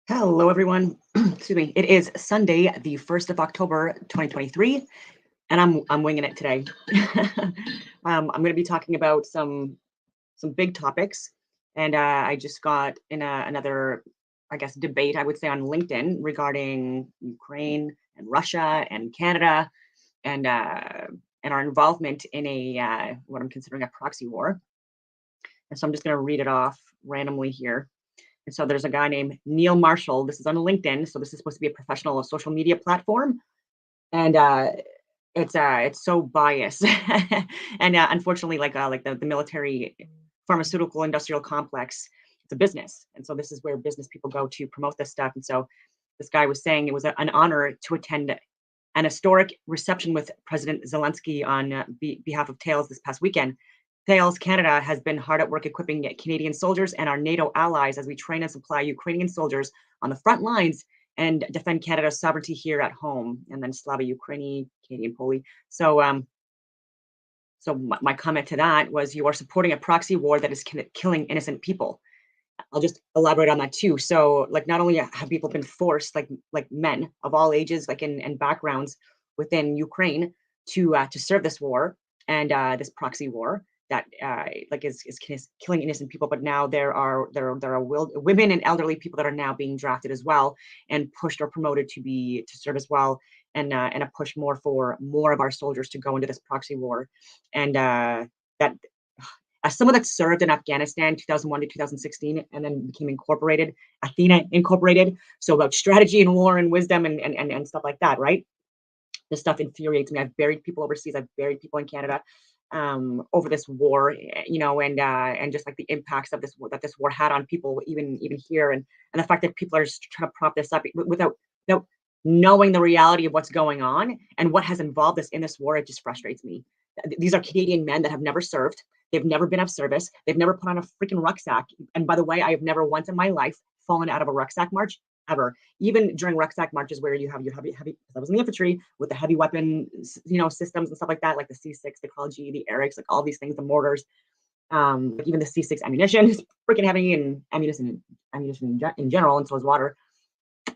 Hello, everyone. Excuse me. It is Sunday, the 1st of October, 2023, and I'm winging it today. I'm going to be talking about some big topics, and I just got in another, I guess, debate, I would say, on LinkedIn regarding Ukraine and Russia and Canada and our involvement in a what I'm considering a proxy war. And so I'm just going to read it off randomly here. And so there's a guy named Neil Marshall. This is on LinkedIn. So this is supposed to be a professional social media platform. And it's so biased. And unfortunately, like the military pharmaceutical industrial complex, it's a business. And so this is where business people go to promote this stuff. And so this guy was saying it was an honor to attend an historic reception with President Zelensky on behalf of Tails this past weekend. Thales Canada has been hard at work equipping Canadian soldiers and our NATO allies as we train and supply Ukrainian soldiers on the front lines and defend Canada's sovereignty here at home. And then Slava Ukraini, Canadian Poli. So my comment to that was you are supporting a proxy war that is killing innocent people. I'll just elaborate on that too. So, like, not only have people been forced, like men of all ages, like in backgrounds within Ukraine, to serve this war and this proxy war that like is killing innocent people. But now there are women and elderly people that are now being drafted as well and pushed or promoted to serve as well, and a push more for more of our soldiers to go into this proxy war, and that as someone that served in Afghanistan 2001 to 2016 and then became incorporated, Athena Incorporated, so about strategy and war and wisdom and stuff like that, right? This stuff infuriates me. I've buried people overseas. I've buried people in Canada over this war, and just like the impacts of this war had on people, even here, and the fact that people are just trying to prop this up without knowing the reality of what's going on and what has involved us in this war. It just frustrates me. These are Canadian men that have never served. They've never been of service. They've never put on a freaking rucksack. And by the way, I have never once in my life fallen out of a rucksack march ever. Even during rucksack marches where you have your heavy. I was in the infantry with the heavy weapon, systems and stuff like that, like the C6, the Call G, the Erics, like all these things, the mortars, like even the C6 ammunition is freaking heavy, and ammunition in general, and so is water.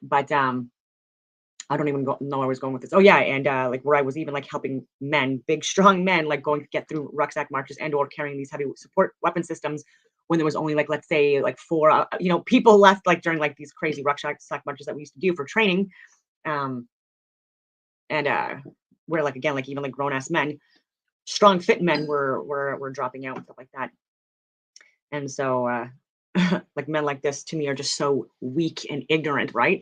But I don't even know where I was going with this. Oh yeah, and like where I was even like helping men, big strong men, like going to get through rucksack marches and or carrying these heavy support weapon systems when there was only like, let's say, like four people left, like during like these crazy rucksack marches that we used to do for training, um and where like again, like even like grown ass men, strong fit men were dropping out and stuff like that. And so like men like this to me are just so weak and ignorant, right?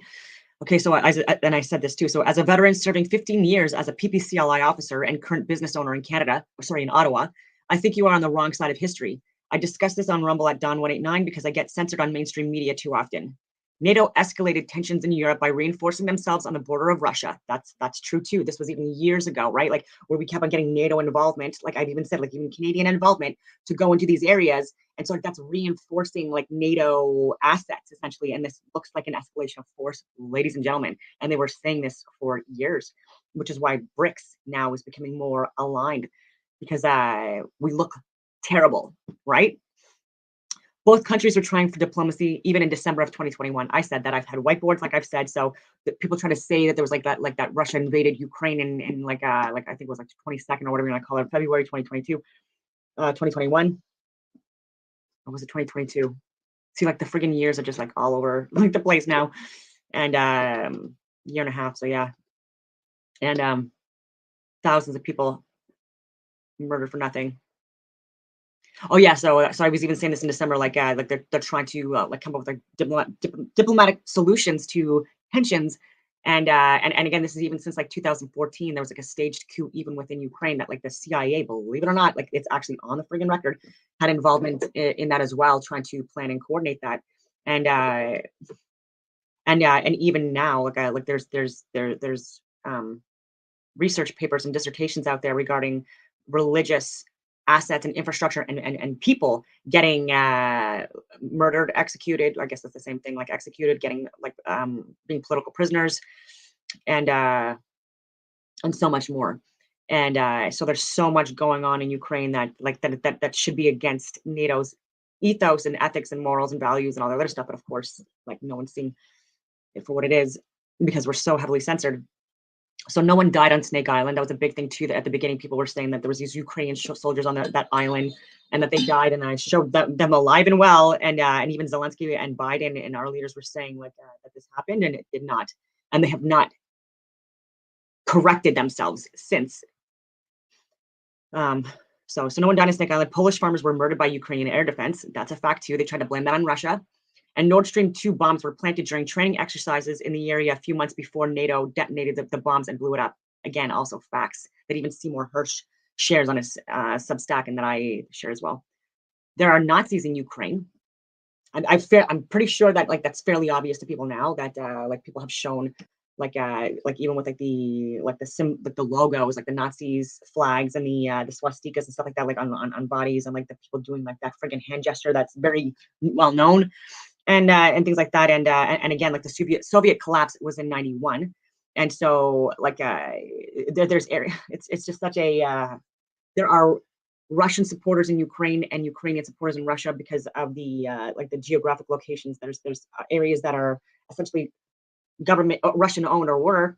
Okay, so and I said this too. So, as a veteran serving 15 years as a PPCLI officer and current business owner in Canada, or sorry, in Ottawa, I think you are on the wrong side of history. I discuss this on Rumble at Don189 because I get censored on mainstream media too often. NATO escalated tensions in Europe by reinforcing themselves on the border of Russia. That's true too. This was even years ago, right? Like where we kept on getting NATO involvement, like I've even said, like even Canadian involvement to go into these areas. And so that's reinforcing like NATO assets essentially. And this looks like an escalation of force, ladies and gentlemen. And they were saying this for years, which is why BRICS now is becoming more aligned because we look terrible, right? Both countries are trying for diplomacy, even in December of 2021. I said that I've had whiteboards, like I've said. So people trying to say that there was like that Russia invaded Ukraine in like I think it was like 22nd or whatever you want to call it, February 2022, 2021, or was it 2022? See, like the friggin' years are just like all over like the place now, and year and a half. So yeah, and thousands of people murdered for nothing. Oh yeah, so I was even saying this in December, like they're trying to like come up with like diplomatic solutions to tensions, and again, this is even since like 2014. There was like a staged coup even within Ukraine that like the CIA, believe it or not, like it's actually on the friggin' record, had involvement in that as well, trying to plan and coordinate that, and and even now, like there's research papers and dissertations out there regarding religious assets and infrastructure and people getting murdered, executed. I guess that's the same thing, like executed, getting like being political prisoners, and uh, and so much more. And so there's so much going on in Ukraine that like that should be against NATO's ethos and ethics and morals and values and all that other stuff. But of course, like no one's seeing. for what it is because we're so heavily censored. So no one died on Snake Island. That was a big thing too. That at the beginning, people were saying that there was these Ukrainian soldiers on that island, and that they died. And I showed them alive and well. And even Zelensky and Biden and our leaders were saying like that this happened, and it did not. And they have not corrected themselves since. Um, so no one died on Snake Island. Polish farmers were murdered by Ukrainian air defense. That's a fact too. They tried to blame that on Russia. And Nord Stream 2 bombs were planted during training exercises in the area a few months before NATO detonated the bombs and blew it up. Again, also facts that even Seymour Hersh shares on his Substack and that I share as well. There are Nazis in Ukraine. And I'm pretty sure that like that's fairly obvious to people now that like people have shown like even with like the logos, like the Nazis flags and the swastikas and stuff like that, like on bodies, and like the people doing like that friggin' hand gesture that's very well known, and things like that. And again, like the Soviet collapse was in 91. And so like there's area it's just such a there are Russian supporters in Ukraine and Ukrainian supporters in Russia because of the like the geographic locations. There's areas that are essentially government Russian owned or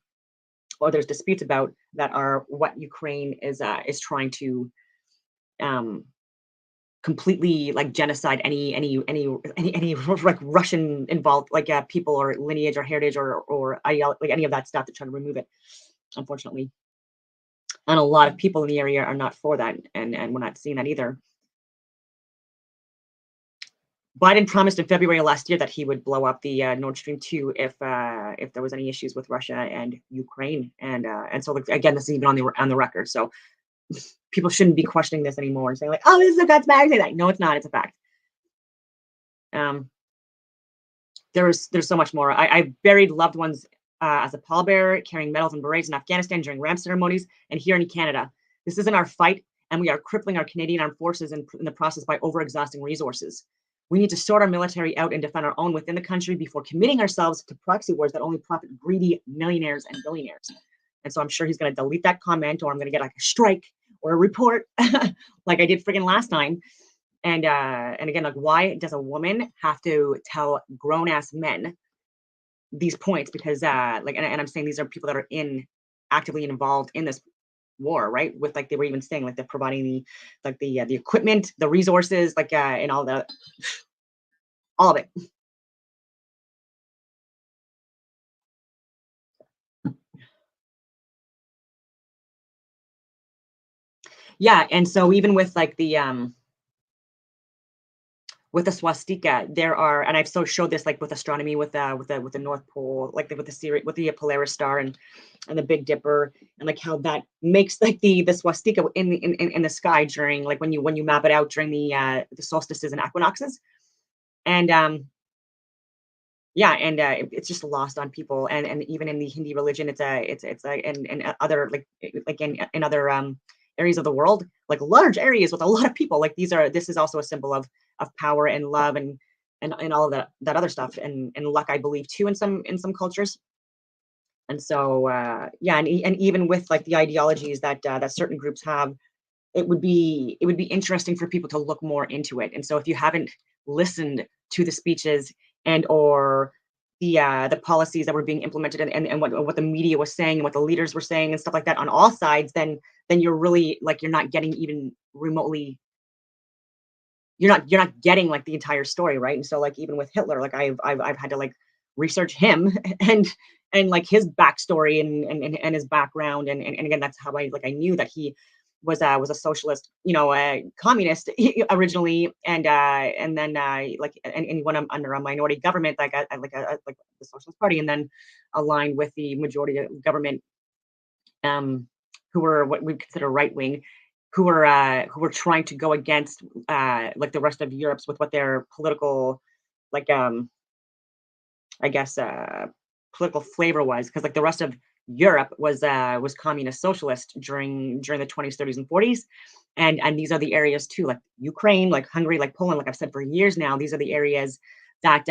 there's disputes about that are what Ukraine is trying to um completely like genocide any like Russian involved like people or lineage or heritage or like any of that stuff. They're trying to remove it, unfortunately. And a lot of people in the area are not for that, and we're not seeing that either. Biden promised in February of last year that he would blow up the Nord Stream 2 if there was any issues with Russia and Ukraine, and so like, again, this is even on the record. So people shouldn't be questioning this anymore and saying like, "Oh, this is a conspiracy." Like, no, it's not. It's a fact. Um, there's so much more. I buried loved ones as a pallbearer, carrying medals and berets in Afghanistan during ramp ceremonies, and here in Canada. This isn't our fight, and we are crippling our Canadian armed forces in the process by overexhausting resources. We need to sort our military out and defend our own within the country before committing ourselves to proxy wars that only profit greedy millionaires and billionaires. And so I'm sure he's going to delete that comment, or I'm going to get like a strike or a report, like I did friggin' last time. And again, like, why does a woman have to tell grown ass men these points? Because like, and I'm saying these are people that are actively involved in this war, right? With like they were even saying like they're providing the equipment, the resources, like and all of it. Yeah, and so even with the swastika, there are, and I've so showed this like with astronomy, with the North Pole, like with the Sirius, with the Polaris star and the Big Dipper, and like how that makes like the swastika in the sky during like when you map it out during the solstices and equinoxes, and yeah, and it's just lost on people, and even in the Hindi religion, it's and other like in other areas of the world, like large areas with a lot of people. Like this is also a symbol of power and love and all of that other stuff and luck, I believe too in some cultures. And so yeah, and even with like the ideologies that certain groups have, it would be interesting for people to look more into it. And so if you haven't listened to the speeches and or the policies that were being implemented and what the media was saying and what the leaders were saying and stuff like that on all sides, then you're really like you're not getting even remotely you're not getting like the entire story, right? And so like even with Hitler, like I've had to like research him and like his backstory and his background and again that's how I knew that he was a socialist, a communist originally, and then like and he went under a minority government like the Socialist Party, and then aligned with the majority of government, um, who were what we consider right wing, who were trying to go against like the rest of Europe's with what their political like I guess political flavor was, because like the rest of Europe was communist socialist during the 20s, 30s, and 40s, and these are the areas too, like Ukraine, like Hungary, like Poland. Like I've said for years now, these are the areas that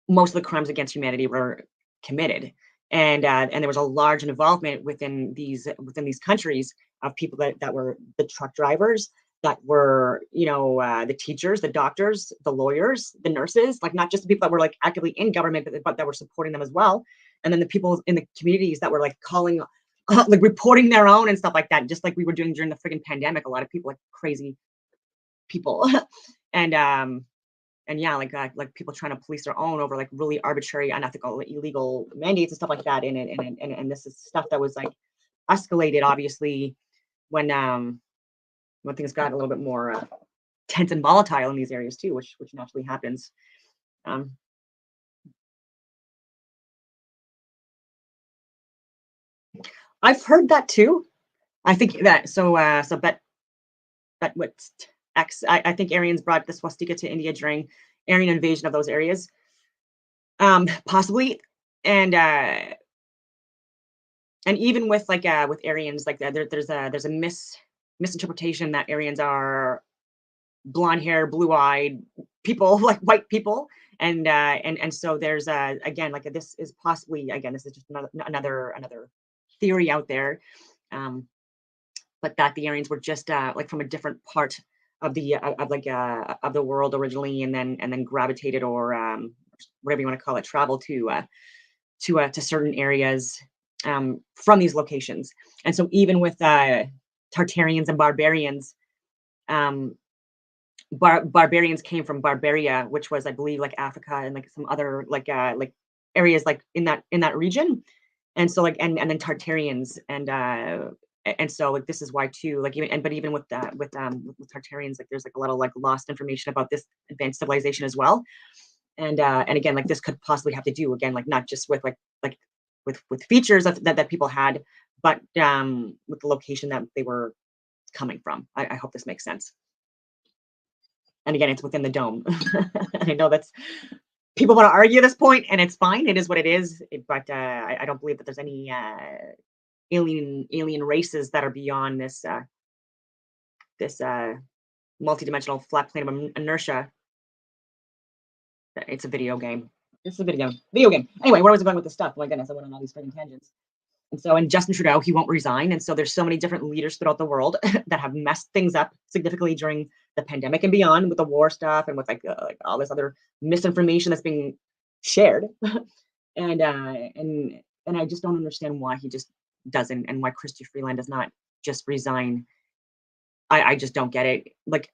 most of the crimes against humanity were committed, and there was a large involvement within these countries of people that were the truck drivers that were, the teachers, the doctors, the lawyers, the nurses, like not just the people that were like actively in government, but that were supporting them as well. And then the people in the communities that were like calling, like reporting their own and stuff like that, just like we were doing during the freaking pandemic. A lot of people, like crazy people, and and yeah, like people trying to police their own over like really arbitrary, unethical, illegal mandates and stuff like that. And this is stuff that was like escalated, obviously, when things got a little bit more tense and volatile in these areas too, which naturally happens. Um, I've heard that too. I think that so Bet what X I think Aryans brought the swastika to India during Aryan invasion of those areas, possibly, and uh, and even with Aryans, like there's a misinterpretation that Aryans are blonde hair, blue eyed people, like white people. And so there's again, like this is possibly, again, this is just another theory out there, um, but that the Aryans were just like from a different part of the world originally, and then gravitated, or whatever you want to call it, travel to certain areas from these locations. And so even with Tartarians and barbarians, um, barbarians came from Barbaria, which was, I believe, like Africa and like some other like areas like in that region. And so like and then Tartarians, and so like this is why too, like even with that with Tartarians, like there's like a lot of like lost information about this advanced civilization as well. And again, like this could possibly have to do, again, like not just with with features that people had, but with the location that they were coming from. I hope this makes sense. And again, it's within the dome. I know that's, people want to argue this point, and it's fine. It is what it is. But I don't believe that there's any alien races that are beyond this multidimensional flat plane of inertia. It's a video game. It's a video game. Anyway, where was I going with this stuff? Oh my goodness, I went on all these freaking tangents. And Justin Trudeau, he won't resign. And so there's so many different leaders throughout the world that have messed things up significantly during the pandemic and beyond, with the war stuff and with like all this other misinformation that's being shared. And I just don't understand why he just doesn't, and why Chrystia Freeland does not just resign. I just don't get it. Like,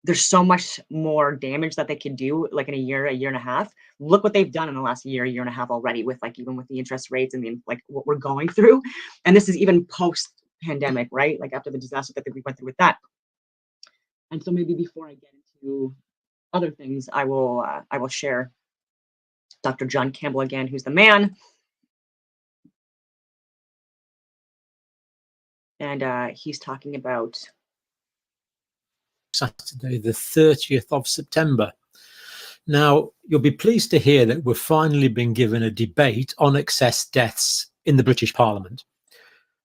there's so much more damage that they could do, like in a year and a half. Look what they've done in the last year and a half already, with like even with the interest rates and like what we're going through. And this is even post pandemic, right? Like after the disaster that we went through with that. And so maybe before I get into other things, I will share Dr. John Campbell again, who's the man. And he's talking about Saturday, the 30th of September. Now, you'll be pleased to hear that we've finally been given a debate on excess deaths in the British Parliament.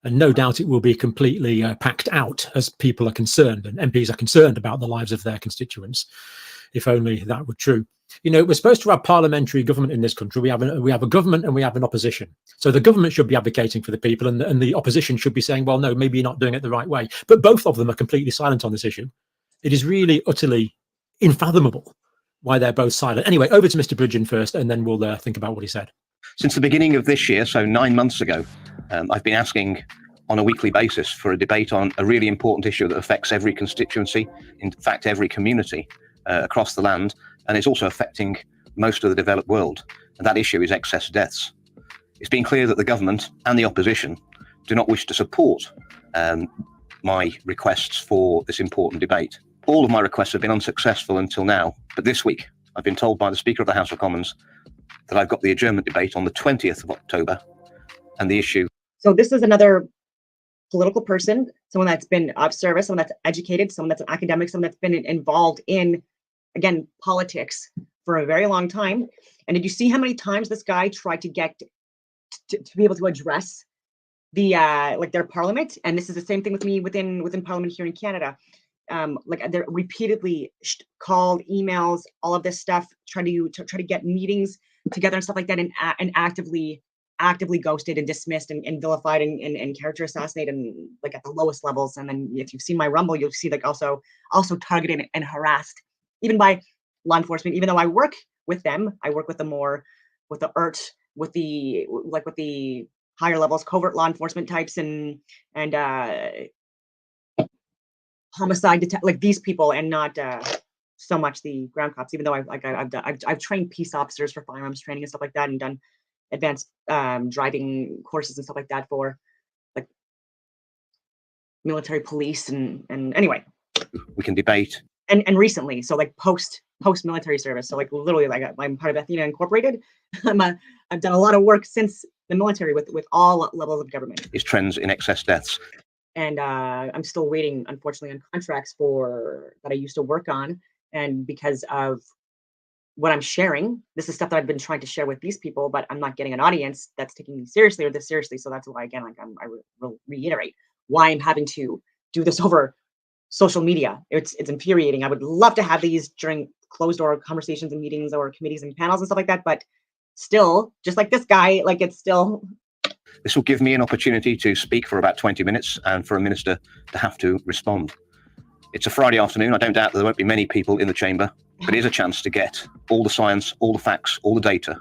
And no doubt it will be completely packed out, as people are concerned, and MPs are concerned about the lives of their constituents. If only that were true. You know, we're supposed to have parliamentary government in this country. We have a government and we have an opposition. So the government should be advocating for the people, and the opposition should be saying, well, no, maybe you're not doing it the right way. But both of them are completely silent on this issue. It is really utterly unfathomable why they're both silent. Anyway, over to Mr. Bridgen first, and then we'll think about what he said. Since the beginning of this year, so 9 months ago, I've been asking on a weekly basis for a debate on a really important issue that affects every constituency, in fact, every community across the land, and it's also affecting most of the developed world. And that issue is excess deaths. It's been clear that the government and the opposition do not wish to support my requests for this important debate. All of my requests have been unsuccessful until now, but this week I've been told by the Speaker of the House of Commons that I've got the adjournment debate on the 20th of October, and the issue. So this is another political person, someone that's been of service, someone that's educated, someone that's an academic, someone that's been involved in, again, politics for a very long time. And did you see how many times this guy tried to get to be able to address the like their parliament? And this is the same thing with me within parliament here in Canada. Like they're repeatedly called, emails, all of this stuff, try to get meetings together and stuff like that, and actively actively ghosted and dismissed and vilified and character assassinated and like at the lowest levels. And then if you've seen my Rumble, you'll see like also targeted and harassed even by law enforcement. Even though I work with them, I work with the more with the ERT, with the higher levels, covert law enforcement types and homicide like these people, and not so much the ground cops. Even though I've trained peace officers for firearms training and stuff like that, and done advanced driving courses and stuff like that for like military police and anyway. We can debate. And recently, so like post military service, so like literally like I'm part of Athena Incorporated. I've done a lot of work since the military with all levels of government. Is trends in excess deaths. And I'm still waiting, unfortunately, on contracts that I used to work on. And because of what I'm sharing, this is stuff that I've been trying to share with these people, but I'm not getting an audience that's taking me seriously or this seriously. So that's why, again, like I reiterate why I'm having to do this over social media. It's infuriating. I would love to have these during closed door conversations and meetings or committees and panels and stuff like that, but still, just like this guy, like it's still. This will give me an opportunity to speak for about 20 minutes and for a minister to have to respond. It's a Friday afternoon. I don't doubt that there won't be many people in the chamber, but it is a chance to get all the science, all the facts, all the data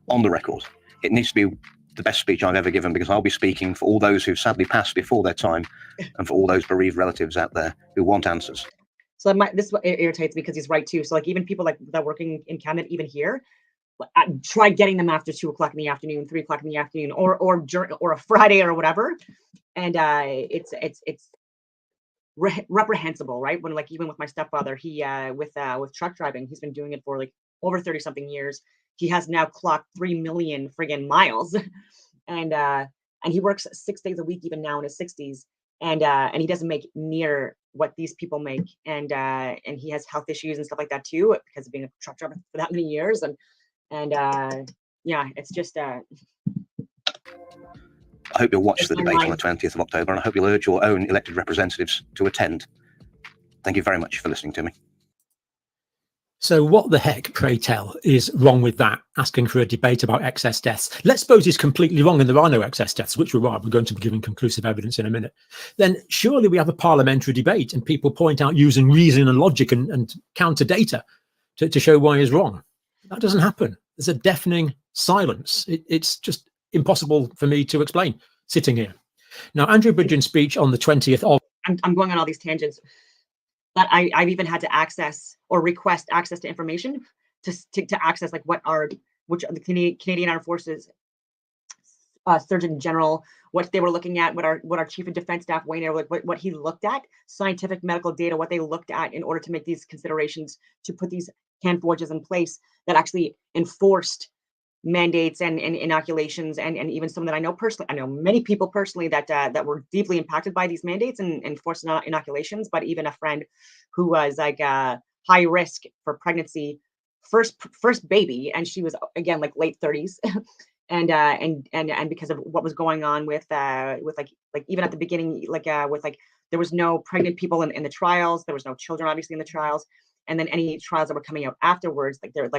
on the record. It needs to be the best speech I've ever given, because I'll be speaking for all those who sadly passed before their time and for all those bereaved relatives out there who want answers. So this irritates me because he's right too. So like even people like that working in cabinet, even here, I try getting them after 2 o'clock in the afternoon, 3 o'clock in the afternoon, or a Friday or whatever, and it's reprehensible, right? When like even with my stepfather, he with truck driving, he's been doing it for like over 30 something years. He has now clocked 3 million friggin' miles, and he works 6 days a week even now in his 60s, and he doesn't make near what these people make, and he has health issues and stuff like that too because of being a truck driver for that many years, and yeah, it's just I hope you'll watch the debate on the 20th of October, and I hope you'll urge your own elected representatives to attend. Thank you very much for listening to me. So what the heck, pray tell, is wrong with that, asking for a debate about excess deaths? Let's suppose he's completely wrong and there are no excess deaths, which we're going to be giving conclusive evidence in a minute. Then surely we have a parliamentary debate and people point out using reason and logic and counter data to show why he's wrong. That doesn't happen. There's a deafening silence. It's just impossible for me to explain sitting here. Now, Andrew Bridgen's speech on the 20th of... I'm going on all these tangents, but I've even had to access or request access to information to access like which are the Canadian Armed Forces Surgeon General, what they were looking at, what our Chief of Defense Staff Wayne, like what he looked at, scientific medical data, what they looked at in order to make these considerations to put these hand forges in place that actually enforced mandates and inoculations, and even some that I know personally. I know many people personally that were deeply impacted by these mandates and forced inoculations, but even a friend who was like high risk for pregnancy, first baby, and she was again like late 30s. and because of what was going on with like even at the beginning, like with like there was no pregnant people in the trials, there was no children obviously in the trials, and then any trials that were coming out afterwards, like there was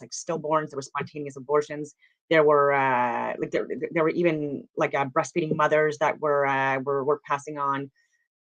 like stillborns, there were spontaneous abortions, there were there were even like breastfeeding mothers that were passing on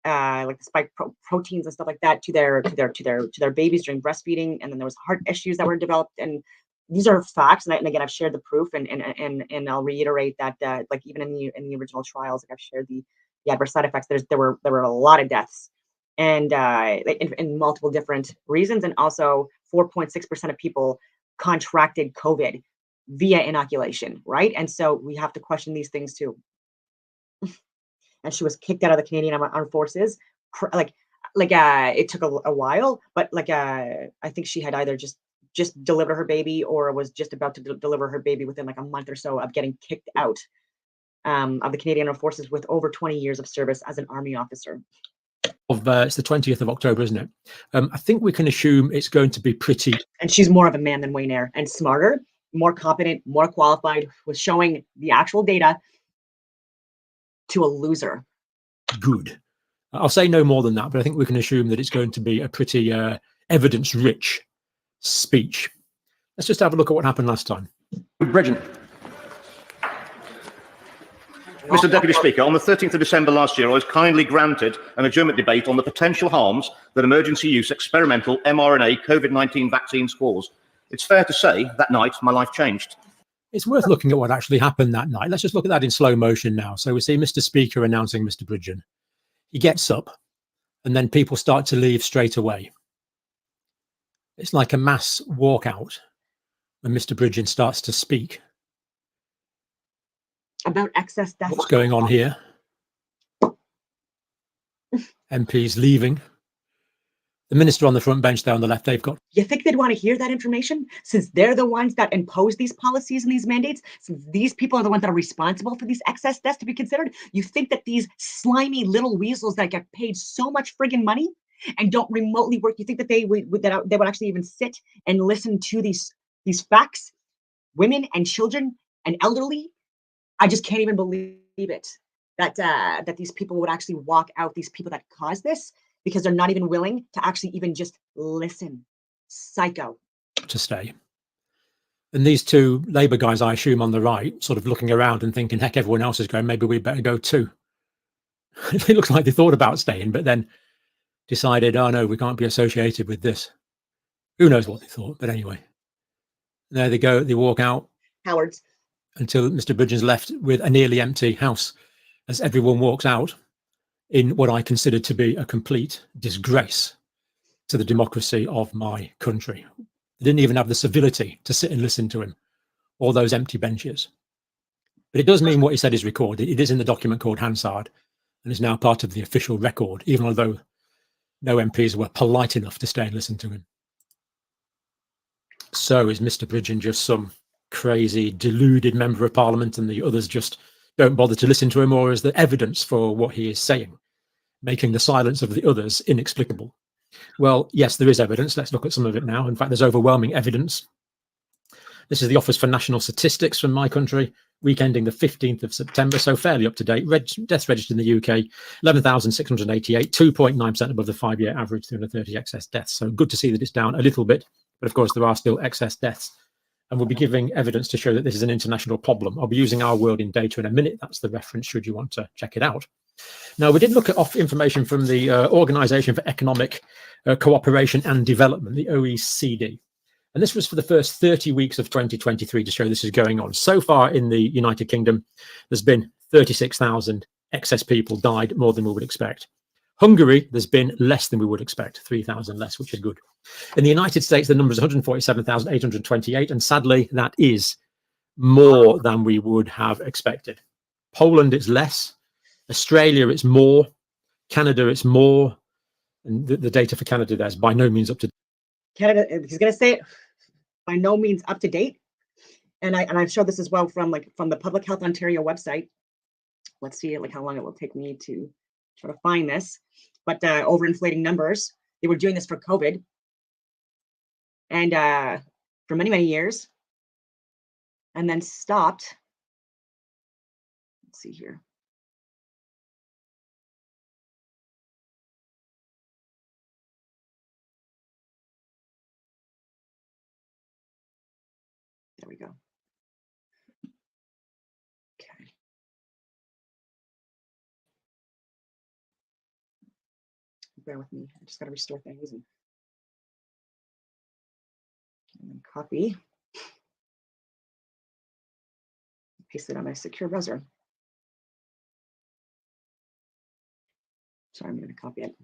like the spike proteins and stuff like that to their babies during breastfeeding, and then there was heart issues that were developed. And these are facts, and again, I've shared the proof, and I'll reiterate that like even in the original trials, like I've shared the adverse side effects. There were a lot of deaths, and in multiple different reasons, and also 4.6% of people contracted COVID via inoculation, right? And so we have to question these things too. And she was kicked out of the Canadian Armed Forces. It took a while, but I think she had either just delivered her baby or was just about to deliver her baby within like a month or so of getting kicked out of the Canadian Armed Forces with over 20 years of service as an Army officer. It's the 20th of October, isn't it? I think we can assume it's going to be pretty... And she's more of a man than Wayne Eyre, and smarter, more competent, more qualified, with showing the actual data to a loser. Good. I'll say no more than that, but I think we can assume that it's going to be a pretty evidence-rich speech. Let's just have a look at what happened last time. Bridgen. Mr. Deputy Speaker, on the 13th of December last year, I was kindly granted an adjournment debate on the potential harms that emergency use experimental mRNA COVID-19 vaccines cause. It's fair to say that night my life changed. It's worth looking at what actually happened that night. Let's just look at that in slow motion now. So we see Mr. Speaker announcing Mr. Bridgen. He gets up and then people start to leave straight away. It's like a mass walkout when Mr. Bridgen starts to speak. About excess deaths. What's going on here? MPs leaving. The minister on the front bench there on the left, they've got. You think they'd want to hear that information since they're the ones that impose these policies and these mandates? Since these people are the ones that are responsible for these excess deaths to be considered? You think that these slimy little weasels that get paid so much friggin' money and don't remotely work, you think that they would actually even sit and listen to these facts? Women and children and elderly? I just can't even believe it that these people would actually walk out, these people that caused this, because they're not even willing to actually even just listen. Psycho. To stay. And these two Labour guys, I assume, on the right, sort of looking around and thinking, heck, everyone else is going, maybe we better go too. It looks like they thought about staying, but then decided, oh no, we can't be associated with this. Who knows what they thought, but anyway. There they go, they walk out. Cowards. Until Mr. Bridgen's left with a nearly empty house as everyone walks out in what I consider to be a complete disgrace to the democracy of my country. They didn't even have the civility to sit and listen to him, all those empty benches. But it does mean what he said is recorded. It is in the document called Hansard and is now part of the official record, even although no MPs were polite enough to stay and listen to him. So is Mr. Bridgen just some crazy, deluded member of parliament and the others just don't bother to listen to him, or is there evidence for what he is saying, making the silence of the others inexplicable? Well, yes, there is evidence. Let's look at some of it now. In fact, there's overwhelming evidence. This is the Office for National Statistics from my country, week ending the 15th of September, so fairly up to date. Deaths registered in the UK, 11,688, 2.9% above the 5-year average, 330 excess deaths. So good to see that it's down a little bit, but of course there are still excess deaths. And we'll be giving evidence to show that this is an international problem. I'll be using Our World in Data in a minute. That's the reference should you want to check it out. Now, we did look at information from the Organisation for Economic Cooperation and Development, the OECD. And this was for the first 30 weeks of 2023 to show this is going on. So far in the United Kingdom, there's been 36,000 excess people died, more than we would expect. Hungary, there's been less than we would expect, 3,000 less, which is good. In the United States, the number is 147,828, and sadly, that is more than we would have expected. Poland is less. Australia, it's more. Canada, it's more. And the data for Canada there is by no means up to date. Canada, he's going to say it, by no means up to date. And I've showed this as well from the Public Health Ontario website. Let's see how long it will take me to try to find this. But overinflating numbers. They were doing this for COVID. And for many, many years. And then stopped. Let's see here. There we go. Okay. Bear with me. I just got to restore things and then copy. Paste it on my secure browser. Sorry, I'm going to copy it.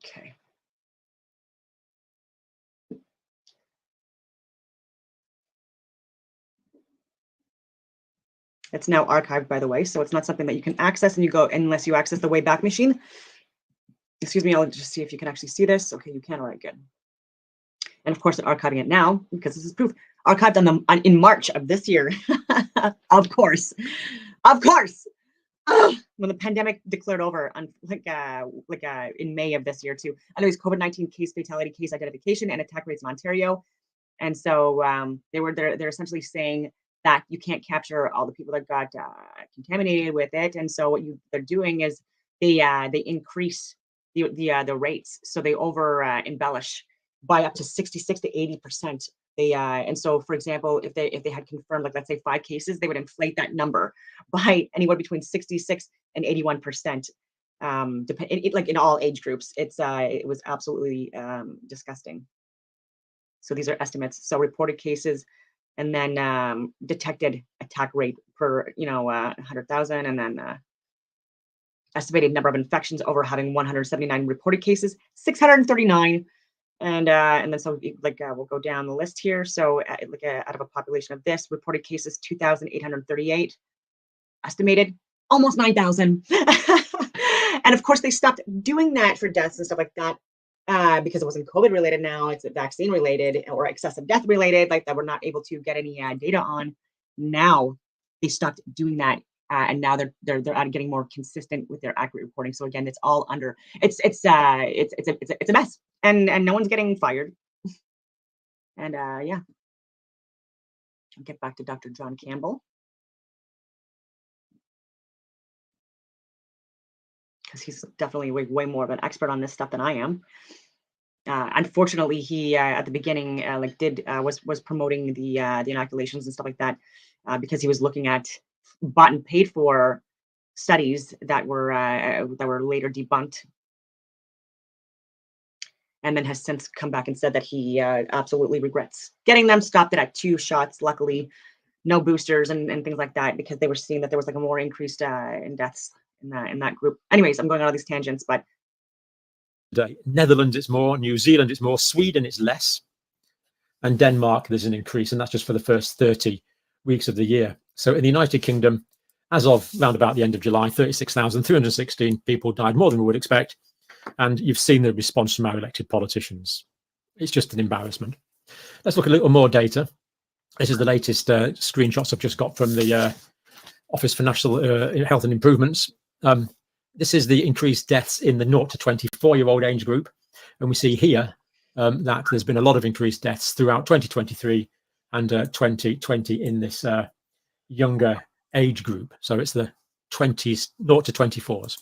Okay. It's now archived, by the way, so it's not something that you can access and you go unless you access the Wayback Machine. Excuse me, I'll just see if you can actually see this. Okay, you can. All right, good. And of course, I'm archiving it now because this is proof. Archived in March of this year. Of course. When the pandemic declared over on in May of this year too. Anyways, COVID-19 case fatality, case identification, and attack rates in Ontario. And so they're essentially saying that you can't capture all the people that got contaminated with it. And so what they're doing is they increase the rates, so they over embellish by up to 66 to 80%. And so, for example, if they had confirmed, like, let's say 5 cases, they would inflate that number by anywhere between 66 and 81%. Like in all age groups. It was absolutely disgusting. So these are estimates. So reported cases, and then detected attack rate per 100,000, and then estimated number of infections over having 179 reported cases, 639. And then so we'll go down the list here. So out of a population of this, reported cases 2,838, estimated almost 9,000. And of course, they stopped doing that for deaths and stuff like that because it wasn't COVID related. Now it's vaccine related or excessive death related, like that we're not able to get any data on. Now they stopped doing that, and now they're getting more consistent with their accurate reporting. So again, it's all under it's a mess, and no one's getting fired. And yeah, I'll get back to Dr. John Campbell, because he's definitely way more of an expert on this stuff than I am. Unfortunately, he at the beginning was promoting the inoculations and stuff like that because he was looking at bought and paid for studies that were later debunked, and then has since come back and said that he absolutely regrets getting them. Stopped it at 2 shots, luckily, no boosters and things like that, because they were seeing that there was like a more increased in deaths in that group. Anyways, I'm going on all these tangents, but Netherlands it's more, New Zealand it's more, Sweden it's less, and Denmark there's an increase, and that's just for the first 30 weeks of the year. So in the United Kingdom, as of round about the end of July, 36,316 people died, more than we would expect. And you've seen the response from our elected politicians. It's just an embarrassment. Let's look at a little more data. This is the latest screenshots I've just got from the Office for National Health and Improvements. This is the increased deaths in the 0 to 24-year-old age group. And we see here that there's been a lot of increased deaths throughout 2023 and 2020 in this younger age group. So it's the 20s, 0 to 24s.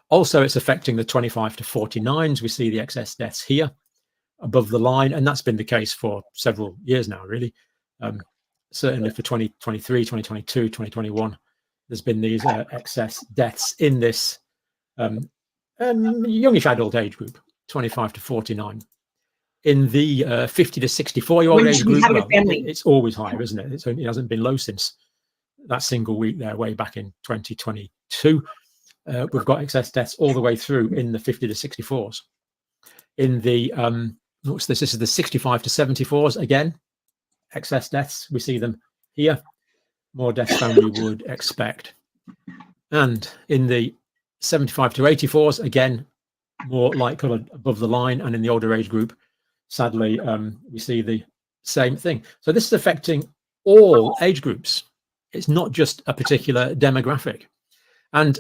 Also, it's affecting the 25 to 49s. We see the excess deaths here above the line, and that's been the case for several years now, really. Certainly for 2023, 2022, 2021, there's been these excess deaths in this youngish adult age group, 25 to 49. In the 50 to 64-year-old age group, well, it's always higher, isn't it? It hasn't been low since that single week there, way back in 2022. We've got excess deaths all the way through in the 50 to 64s. In the what's this? This is the 65 to 74s again. Excess deaths. We see them here. More deaths than we would expect. And in the 75 to 84s, again, more light coloured above the line. And in the older age group, sadly, we see the same thing. So this is affecting all age groups. It's not just a particular demographic. And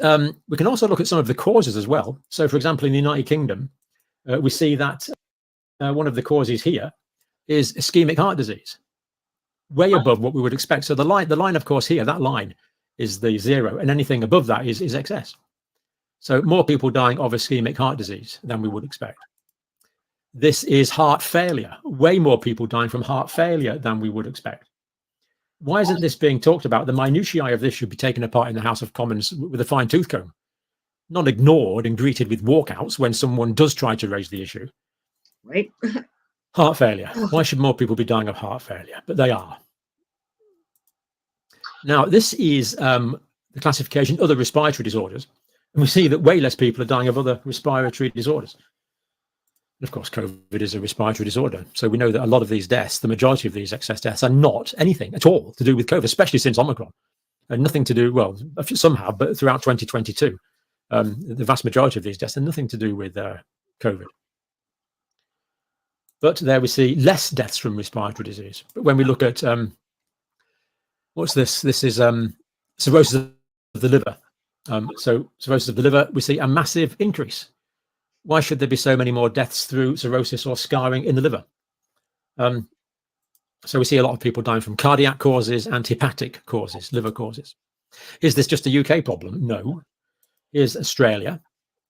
we can also look at some of the causes as well. So, for example, in the United Kingdom, we see that one of the causes here is ischemic heart disease, way above what we would expect. So the line, of course, here, that line is the 0, and anything above that is excess. So more people dying of ischemic heart disease than we would expect. This is heart failure, way more people dying from heart failure than we would expect. Why isn't this being talked about? The minutiae of this should be taken apart in the House of Commons with a fine tooth comb, not ignored and greeted with walkouts when someone does try to raise the issue. Right. Heart failure. Why should more people be dying of heart failure? But they are. Now, this is the classification, other respiratory disorders. And we see that way less people are dying of other respiratory disorders. And of course, COVID is a respiratory disorder. So we know that a lot of these deaths, the majority of these excess deaths, are not anything at all to do with COVID, especially since Omicron. And nothing to do, well, somehow, but throughout 2022, the vast majority of these deaths are nothing to do with COVID. But there we see less deaths from respiratory disease. But when we look at, what's this? This is cirrhosis of the liver. So cirrhosis of the liver, we see a massive increase. Why should there be so many more deaths through cirrhosis or scarring in the liver? So we see a lot of people dying from cardiac causes and hepatic causes, liver causes. Is this just a UK problem? No. Here's Australia.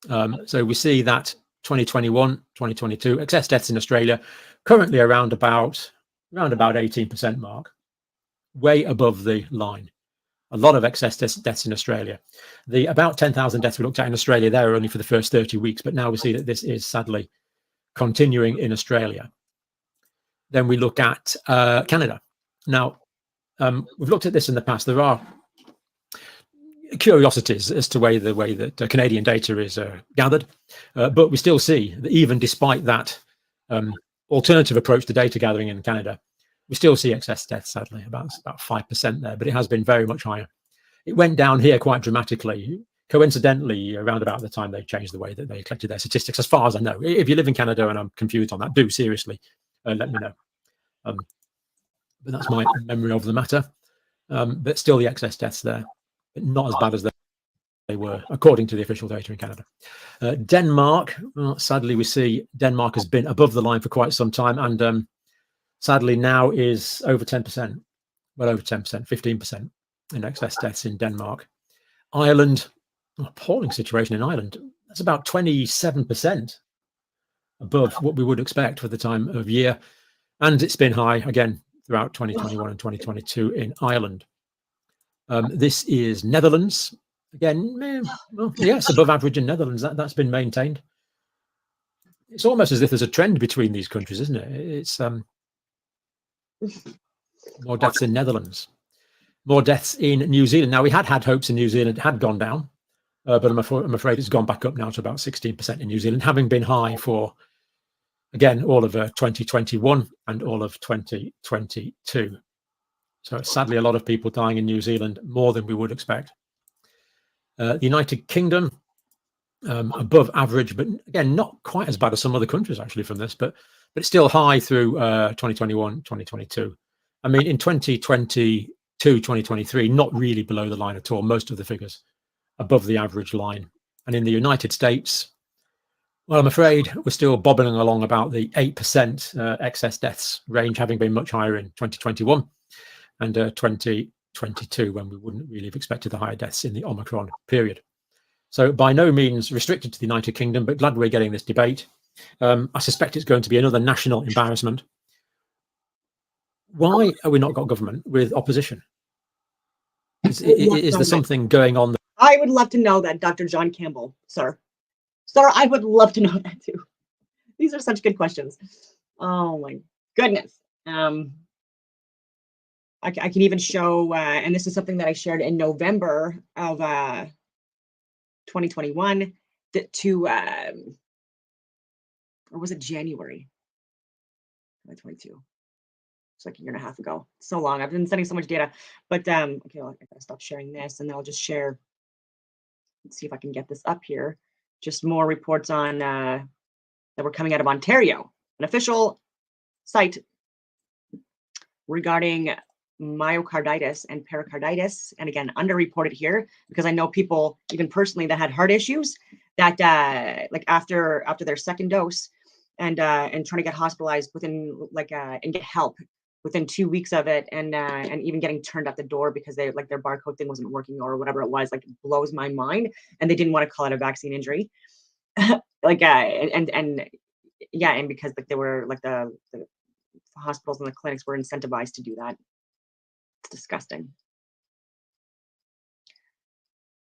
So we see that 2021, 2022 excess deaths in Australia currently around about 18% mark, way above the line. A lot of excess deaths in Australia. The about 10,000 deaths we looked at in Australia, they were only for the first 30 weeks, but now we see that this is sadly continuing in Australia. Then we look at Canada. Now, we've looked at this in the past. There are curiosities as to the way that Canadian data is gathered, but we still see that even despite that alternative approach to data gathering in Canada, we still see excess deaths, sadly, about 5% there, but it has been very much higher. It went down here quite dramatically, coincidentally, around about the time they changed the way that they collected their statistics, as far as I know. If you live in Canada and I'm confused on that, do seriously let me know. But that's my memory of the matter. But still the excess deaths there, but not as bad as they were, according to the official data in Canada. Denmark, well, sadly, we see Denmark has been above the line for quite some time, and sadly now is over 10%, well over 10%, 15% in excess deaths in Denmark. Ireland, appalling situation in Ireland. That's about 27% above what we would expect for the time of year. And it's been high again throughout 2021 and 2022 in Ireland. This is Netherlands. Again, well, yes, above average in Netherlands. That's been maintained. It's almost as if there's a trend between these countries, isn't it? It's more deaths in Netherlands, more deaths in New Zealand. Now, we had hopes in New Zealand, it had gone down, but I'm afraid it's gone back up now to about 16% in New Zealand, having been high for, again, all of 2021 and all of 2022. So sadly, a lot of people dying in New Zealand, more than we would expect. The United Kingdom, above average, but again, not quite as bad as some other countries actually from this, but it's still high through 2021, 2022. I mean, in 2022, 2023, not really below the line at all. Most of the figures above the average line. And in the United States, well, I'm afraid we're still bobbing along about the 8% excess deaths range, having been much higher in 2021 and 2022, when we wouldn't really have expected the higher deaths in the Omicron period. So by no means restricted to the United Kingdom, but glad we're getting this debate. I suspect it's going to be another national embarrassment. Why have we not got government with opposition? Is there something going on? I would love to know that, Dr. John Campbell, sir. Sir, I would love to know that too. These are such good questions. Oh my goodness. I can even show, and this is something that I shared in November of 2021 or was it January 2022? It's like a year and a half ago. So long. I've been sending so much data, but okay, I gotta stop sharing this, and then I'll just share. Let's see if I can get this up here. Just more reports on that were coming out of Ontario, an official site regarding myocarditis and pericarditis, and again, underreported here because I know people, even personally, that had heart issues that like after their second dose and trying to get hospitalized within and get help within 2 weeks of it, and even getting turned out the door because they their barcode thing wasn't working or whatever it was. Like, it blows my mind, and they didn't want to call it a vaccine injury. And because they were the hospitals and the clinics were incentivized to do that. It's disgusting.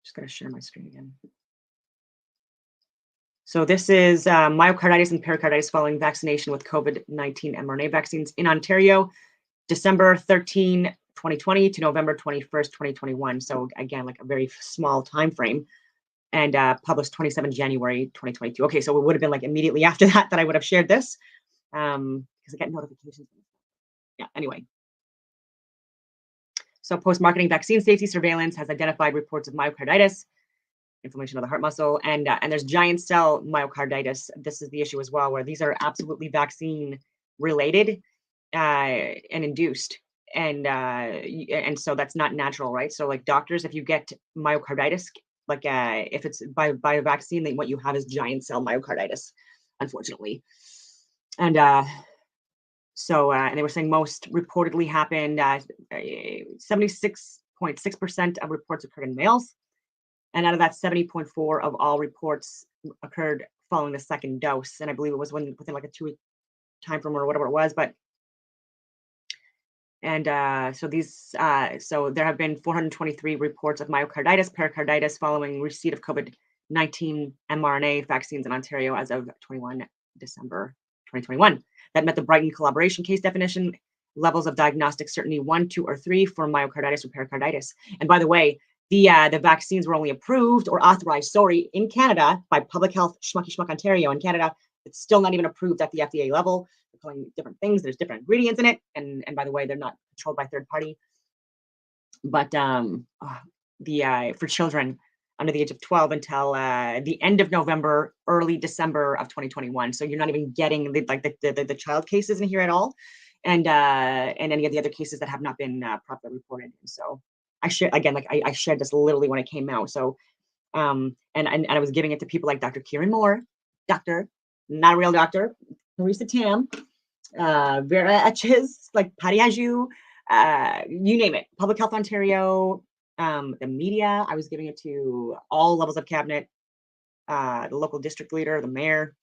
Just gonna share my screen again. So this is myocarditis and pericarditis following vaccination with COVID-19 mRNA vaccines in Ontario, December 13, 2020 to November 21st, 2021. So again, like a very small time frame, and published 27 January 2022. Okay, so it would have been like immediately after that I would have shared this, because I get notifications. Yeah, anyway. So post-marketing vaccine safety surveillance has identified reports of myocarditis, inflammation of the heart muscle, and there's giant cell myocarditis. This is the issue as well, where these are absolutely vaccine related and induced, and so that's not natural, right? So like doctors, if you get myocarditis, if it's by a vaccine, then what you have is giant cell myocarditis, unfortunately. And So, and they were saying most reportedly happened, 76.6% of reports occurred in males. And out of that, 70.4 of all reports occurred following the second dose. And I believe it was within like a 2-week time frame or whatever it was. But, and so there have been 423 reports of myocarditis, pericarditis following receipt of COVID-19 mRNA vaccines in Ontario as of 21 December 2021. That met the Brighton collaboration case definition, levels of diagnostic certainty 1, 2, or 3 for myocarditis or pericarditis. And by the way, the vaccines were only approved or authorized, in Canada by Public Health Schmuck Ontario. In Canada, it's still not even approved at the FDA level. They're calling different things. There's different ingredients in it. And by the way, they're not controlled by third party. But for children under the age of 12 until the end of November, early December of 2021. So you're not even getting the child cases in here at all. And any of the other cases that have not been properly reported. So I shared this literally when it came out. So, and I was giving it to people like Dr. Kieran Moore, doctor, not a real doctor, Marisa Tam, Vera Etches, like Patty Ajou, you name it, Public Health Ontario, the media. I was giving it to all levels of cabinet, the local district leader, the mayor,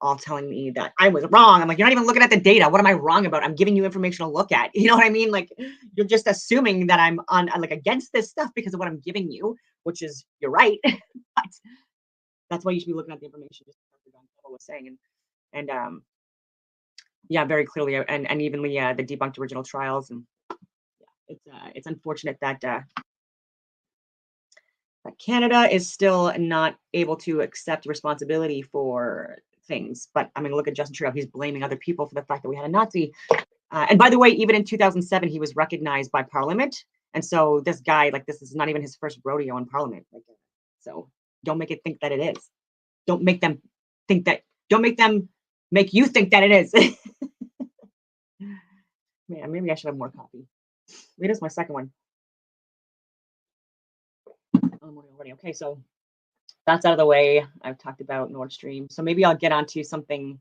all telling me that I was wrong. I'm like, you're not even looking at the data. What am I wrong about? I'm giving you information to look at. You know what I mean? Like, you're just assuming that I'm like against this stuff because of what I'm giving you, which is, you're right. But that's why you should be looking at the information, just like Dr. Don was saying. And yeah, very clearly and evenly the debunked original trials. And yeah, it's unfortunate that Canada is still not able to accept responsibility for things. But I mean, look at Justin Trudeau. He's blaming other people for the fact that we had a Nazi. And by the way, even in 2007, he was recognized by Parliament. And so this guy, like, this is not even his first rodeo in Parliament. Like, so don't make it think that it is. Don't make them think that. Don't make them make you think that it is. Man, maybe I should have more coffee. Wait, is my second one. Already. Okay, so that's out of the way. I've talked about Nord Stream. So maybe I'll get onto something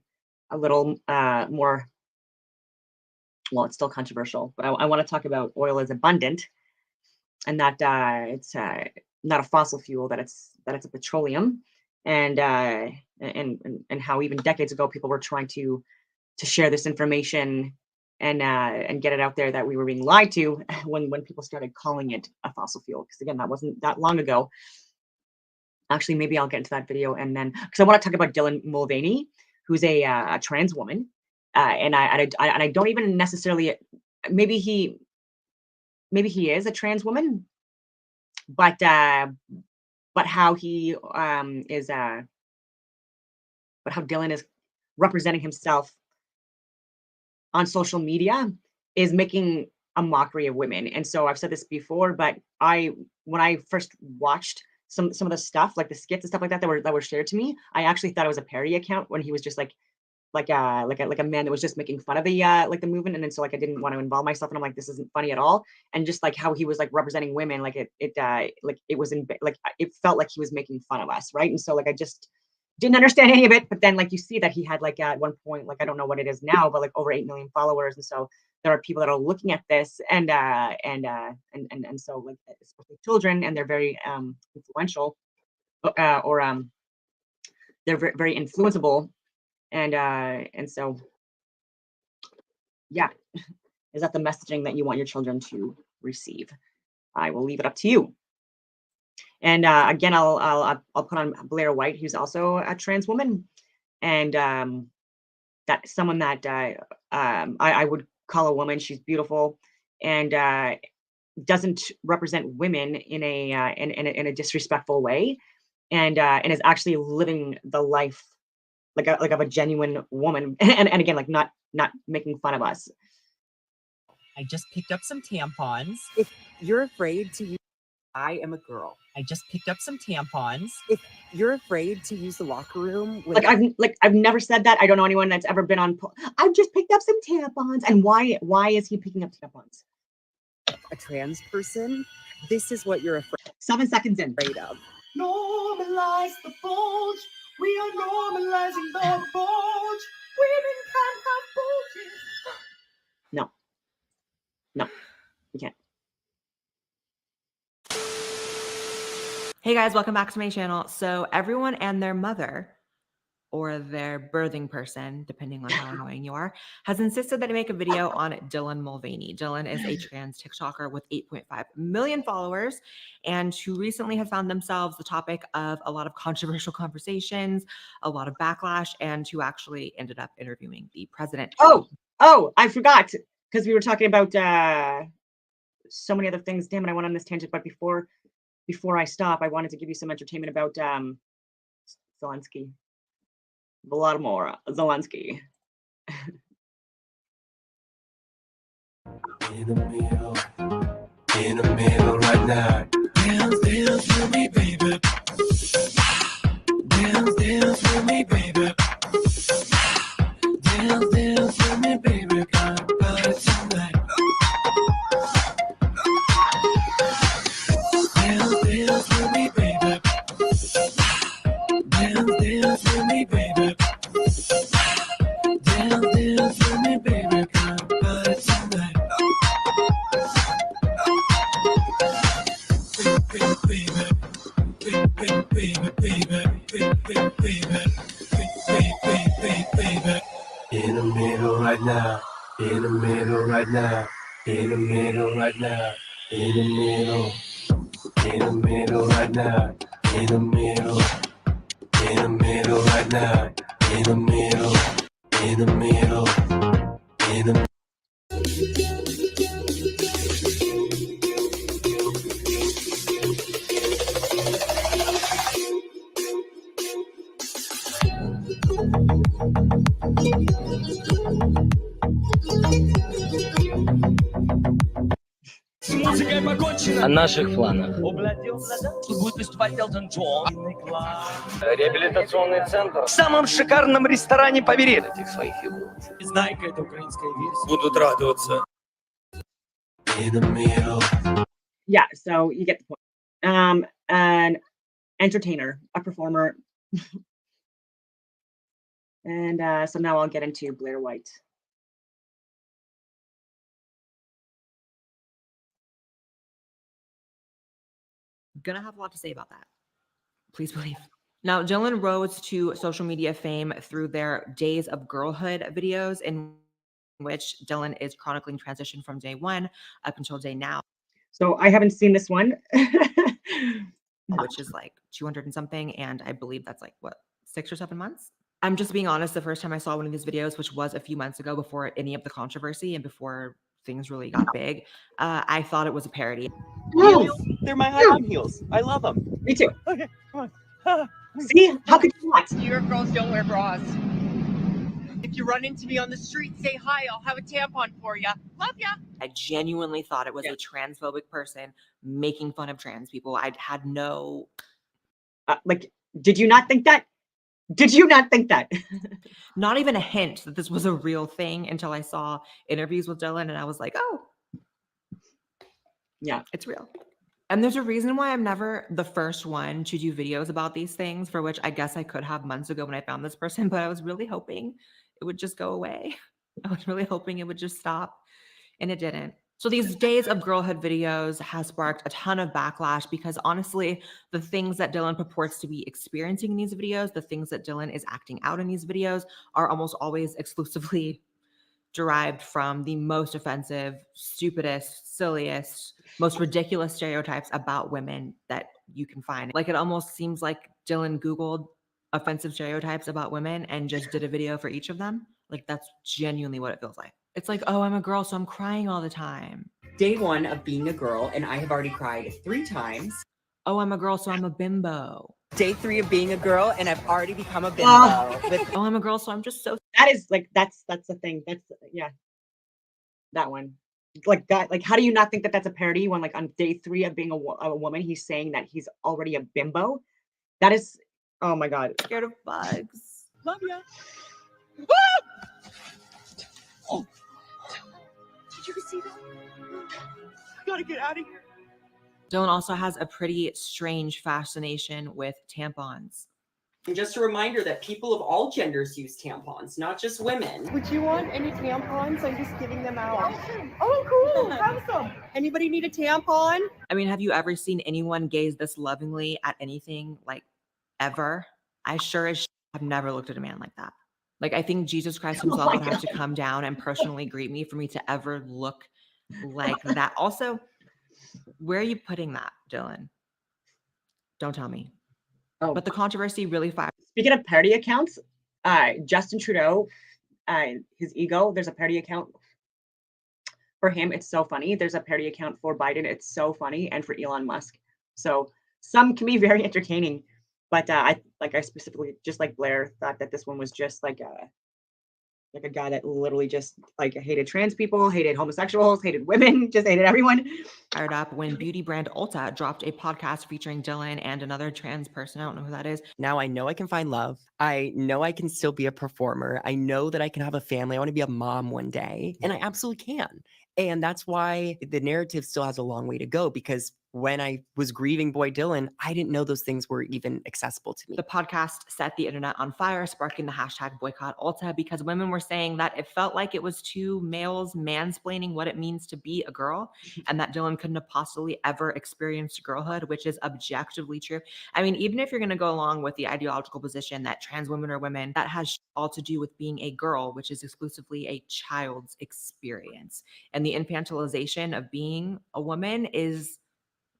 a little more, well, it's still controversial, but I want to talk about oil as abundant and that it's not a fossil fuel, that it's a petroleum, and how even decades ago people were trying to share this information and get it out there that we were being lied to when people started calling it a fossil fuel. Because again, that wasn't that long ago. Actually, maybe I'll get into that video, and then because I want to talk about Dylan Mulvaney, who's a trans woman, and I don't even necessarily, maybe he is a trans woman, but how he is but how Dylan is representing himself on social media is making a mockery of women. And so I've said this before, but when I first watched some of the stuff, like the skits and stuff like that were shared to me, I actually thought it was a parody account when he was just like a man that was just making fun of the like the movement. And then so like I didn't want to involve myself, and I'm like, this isn't funny at all. And just like how he was like representing women, like it was it felt like he was making fun of us, right? And so like I just didn't understand any of it. But then like you see that he had like at one point, like I don't know what it is now, but like over 8 million followers. And so there are people that are looking at this and so like especially children, and they're very influential or they're very influenceable. And so, yeah, is that the messaging that you want your children to receive? I will leave it up to you. And again, I'll put on Blair White, who's also a trans woman, and that's someone that I would call a woman. She's beautiful and doesn't represent women in a disrespectful way, and is actually living the life like of a genuine woman, and again, like not making fun of us. I just picked up some tampons. If you're afraid to use, I am a girl. I just picked up some tampons. If you're afraid to use the locker room, I've never said that. I don't know anyone that's ever been on. I've just picked up some tampons. And why is he picking up tampons? A trans person, this is what you're 7 seconds in. afraid of. Normalize the bulge. We are normalizing the bulge. Women can't have bulges. No, you can't. Hey guys, welcome back to my channel. So everyone and their mother or their birthing person, depending on how annoying you are, has insisted that I make a video on Dylan Mulvaney. Dylan is a trans TikToker with 8.5 million followers and who recently have found themselves the topic of a lot of controversial conversations, a lot of backlash, and who actually ended up interviewing the president. Oh, I forgot because we were talking about so many other things. Damn it, I went on this tangent. But before I stop, I wanted to give you some entertainment about Zelensky. Volodymyr Zelensky. In the middle right now. Dance, dance with me, baby. Dance, dance with me, baby. Dance, dance with me, baby. Got party tonight. Dance, dance with me, baby. Dance, dance with me, baby. Dance, dance with me, baby. Got party tonight. In the middle right now, in the middle right now, in the middle right now, in the middle right now, in the middle right now, in the middle, in the middle, in the О наших планах. Будет выступать Элтон Джон. Реабилитационный центр. В самом шикарном ресторане поверит этих своих фигур. Знайка, это украинская версия. Будут радоваться. Yeah, so you get the point. An entertainer, a performer. And so now I'll get into Blair White. Gonna have a lot to say about that. Please believe. Now, Dylan rose to social media fame through their Days of Girlhood videos in which Dylan is chronicling transition from day one up until day now. So I haven't seen this one. Which is like 200 and something. And I believe that's like, what, 6 or 7 months? I'm just being honest. The first time I saw one of these videos, which was a few months ago before any of the controversy and before things really got big, I thought it was a parody. Heels? They're my high heels. I love them. Me too. Okay, come on. See? How could you not? New York girls don't wear bras. If you run into me on the street, say hi. I'll have a tampon for you. Love ya. I genuinely thought it was a transphobic person making fun of trans people. I had no... Like, did you not think that? Did you not think that? Not even a hint that this was a real thing until I saw interviews with Dylan and I was like, oh, yeah, it's real. And there's a reason why I'm never the first one to do videos about these things, for which I guess I could have months ago when I found this person, but I was really hoping it would just go away. I was really hoping it would just stop, and it didn't. So these Days of Girlhood videos has sparked a ton of backlash because honestly, the things that Dylan purports to be experiencing in these videos, the things that Dylan is acting out in these videos are almost always exclusively derived from the most offensive, stupidest, silliest, most ridiculous stereotypes about women that you can find. Like it almost seems like Dylan Googled offensive stereotypes about women and just did a video for each of them. Like that's genuinely what it feels like. It's like, oh, I'm a girl, so I'm crying all the time. Day one of being a girl, and I have already cried 3 times. Oh, I'm a girl, so I'm a bimbo. Day 3 of being a girl, and I've already become a bimbo. Oh, I'm a girl, so I'm just so... That is like, that's the thing. That's, yeah. That one. Like that, like, how do you not think that that's a parody when like on day 3 of being a woman, he's saying that he's already a bimbo? That is, oh my God. Scared of bugs. Love ya. Oh. Did you see that? Gotta get out of here. Dylan also has a pretty strange fascination with tampons. And just a reminder that people of all genders use tampons, not just women. Would you want any tampons? I'm just giving them out. Oh, cool. Have some. Anybody need a tampon? I mean, have you ever seen anyone gaze this lovingly at anything, like, ever? I sure as have never looked at a man like that. Like, I think Jesus Christ himself would have to come down and personally greet me for me to ever look like that. Also, where are you putting that, Dylan? Don't tell me. Oh, But the controversy really fired. speaking of parody accounts, Justin Trudeau, his ego, there's a parody account for him. It's so funny. There's a parody account for Biden. It's so funny. And for Elon Musk. So some can be very entertaining. But I specifically, just like Blair, thought that this one was just like a guy that literally just like hated trans people, hated homosexuals, hated women, just hated everyone. Fired up when beauty brand Ulta dropped a podcast featuring Dylan and another trans person. I don't know who that is. Now I know I can find love. I know I can still be a performer. I know that I can have a family. I want to be a mom one day, and I absolutely can. And that's why the narrative still has a long way to go, because when I was grieving boy Dylan, I didn't know those things were even accessible to me. The podcast set the internet on fire, sparking the hashtag boycott Ulta, because women were saying that it felt like it was two males mansplaining what it means to be a girl, and that Dylan couldn't have possibly ever experienced girlhood, which is objectively true. I mean, even if you're going to go along with the ideological position that trans women are women, that has all to do with being a girl, which is exclusively a child's experience. And the infantilization of being a woman is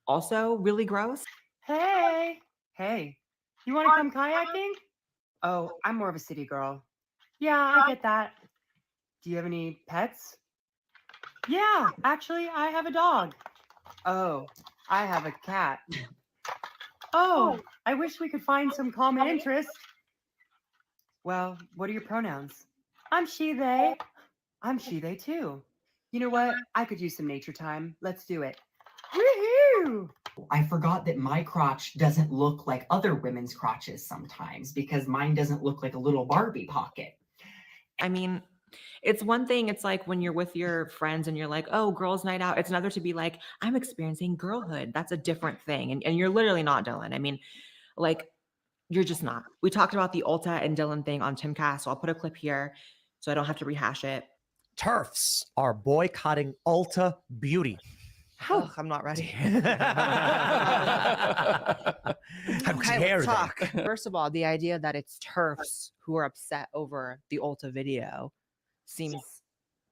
also really gross. Hey, you want to come kayaking? Oh, I'm more of a city girl. Yeah, I get that. Do you have any pets? Yeah, actually, I have a dog. Oh, I have a cat. Oh, I wish we could find some common interest. Well, what are your pronouns? I'm she, they. I'm she, they too. You know what? I could use some nature time. Let's do it. Woohoo! I forgot that my crotch doesn't look like other women's crotches sometimes, because mine doesn't look like a little Barbie pocket. I mean, it's one thing, it's like when you're with your friends and you're like, oh, girls' night out. It's another to be like, I'm experiencing girlhood. That's a different thing. And you're literally not Dylan. I mean, like, you're just not. We talked about the Ulta and Dylan thing on Timcast, so I'll put a clip here so I don't have to rehash it. TERFs are boycotting Ulta Beauty. Ugh, I'm not ready. How dare they? Talk. First of all, the idea that it's TERFs who are upset over the Ulta video seems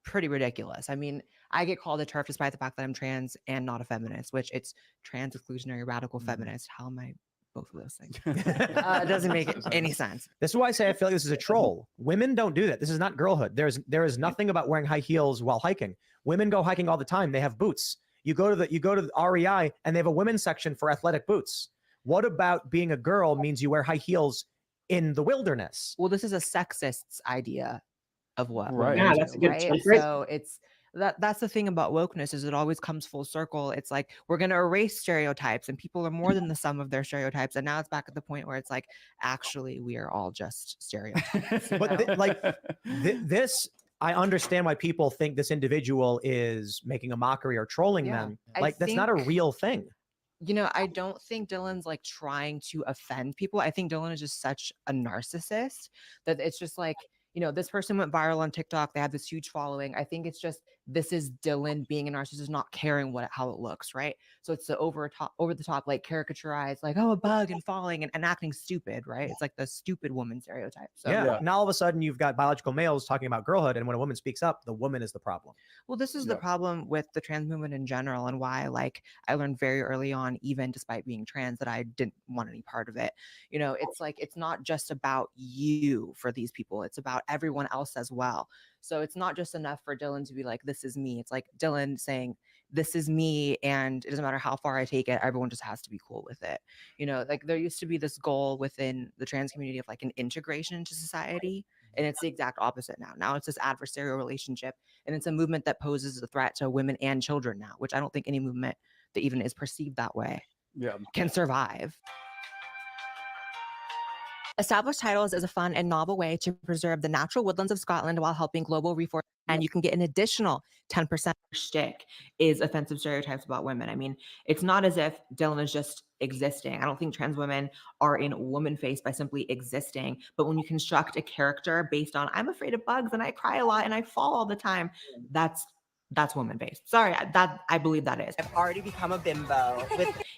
pretty ridiculous. I mean, I get called a TERF despite the fact that I'm trans and not a feminist, which it's trans exclusionary radical feminist. How am I both of those things? It doesn't make any sense. This is why I say I feel like this is a troll. Women don't do that. This is not girlhood. There is nothing about wearing high heels while hiking. Women go hiking all the time. They have boots. You go to the REI and they have a women's section for athletic boots. What about being a girl means you wear high heels in the wilderness? Well, this is a sexist's idea of what. Right. women Yeah, do, that's a good right? point. So that's the thing about wokeness, is it always comes full circle. It's like we're going to erase stereotypes, and people are more than the sum of their stereotypes. And now it's back at the point where it's like, actually, we are all just stereotypes. But this, I understand why people think this individual is making a mockery or trolling them. Like, that's not a real thing. You know, I don't think Dylan's like trying to offend people. I think Dylan is just such a narcissist that it's just like, you know, this person went viral on TikTok. They have this huge following. I think it's just, this is Dylan being a narcissist, not caring how it looks, right? So it's the over the top, like caricaturized, like, oh, a bug and falling and acting stupid, right? It's like the stupid woman stereotype. So Yeah. Now all of a sudden you've got biological males talking about girlhood, and when a woman speaks up, the woman is the problem. Well, this is the problem with the trans movement in general, and why, like, I learned very early on, even despite being trans, that I didn't want any part of it. You know, it's like, it's not just about you for these people, it's about everyone else as well. So it's not just enough for Dylan to be like, this is me. It's like Dylan saying, this is me, and it doesn't matter how far I take it, everyone just has to be cool with it. You know, like there used to be this goal within the trans community of like an integration into society, and it's the exact opposite now. Now it's this adversarial relationship, and it's a movement that poses a threat to women and children now, which I don't think any movement that even is perceived that way can survive. Established titles is a fun and novel way to preserve the natural woodlands of Scotland while helping global reforest. And you can get an additional 10%. Shtick is offensive stereotypes about women. I mean, it's not as if Dylan is just existing. I don't think trans women are in woman face by simply existing. But when you construct a character based on I'm afraid of bugs and I cry a lot and I fall all the time, that's woman based. Sorry, I believe that is. I've already become a bimbo.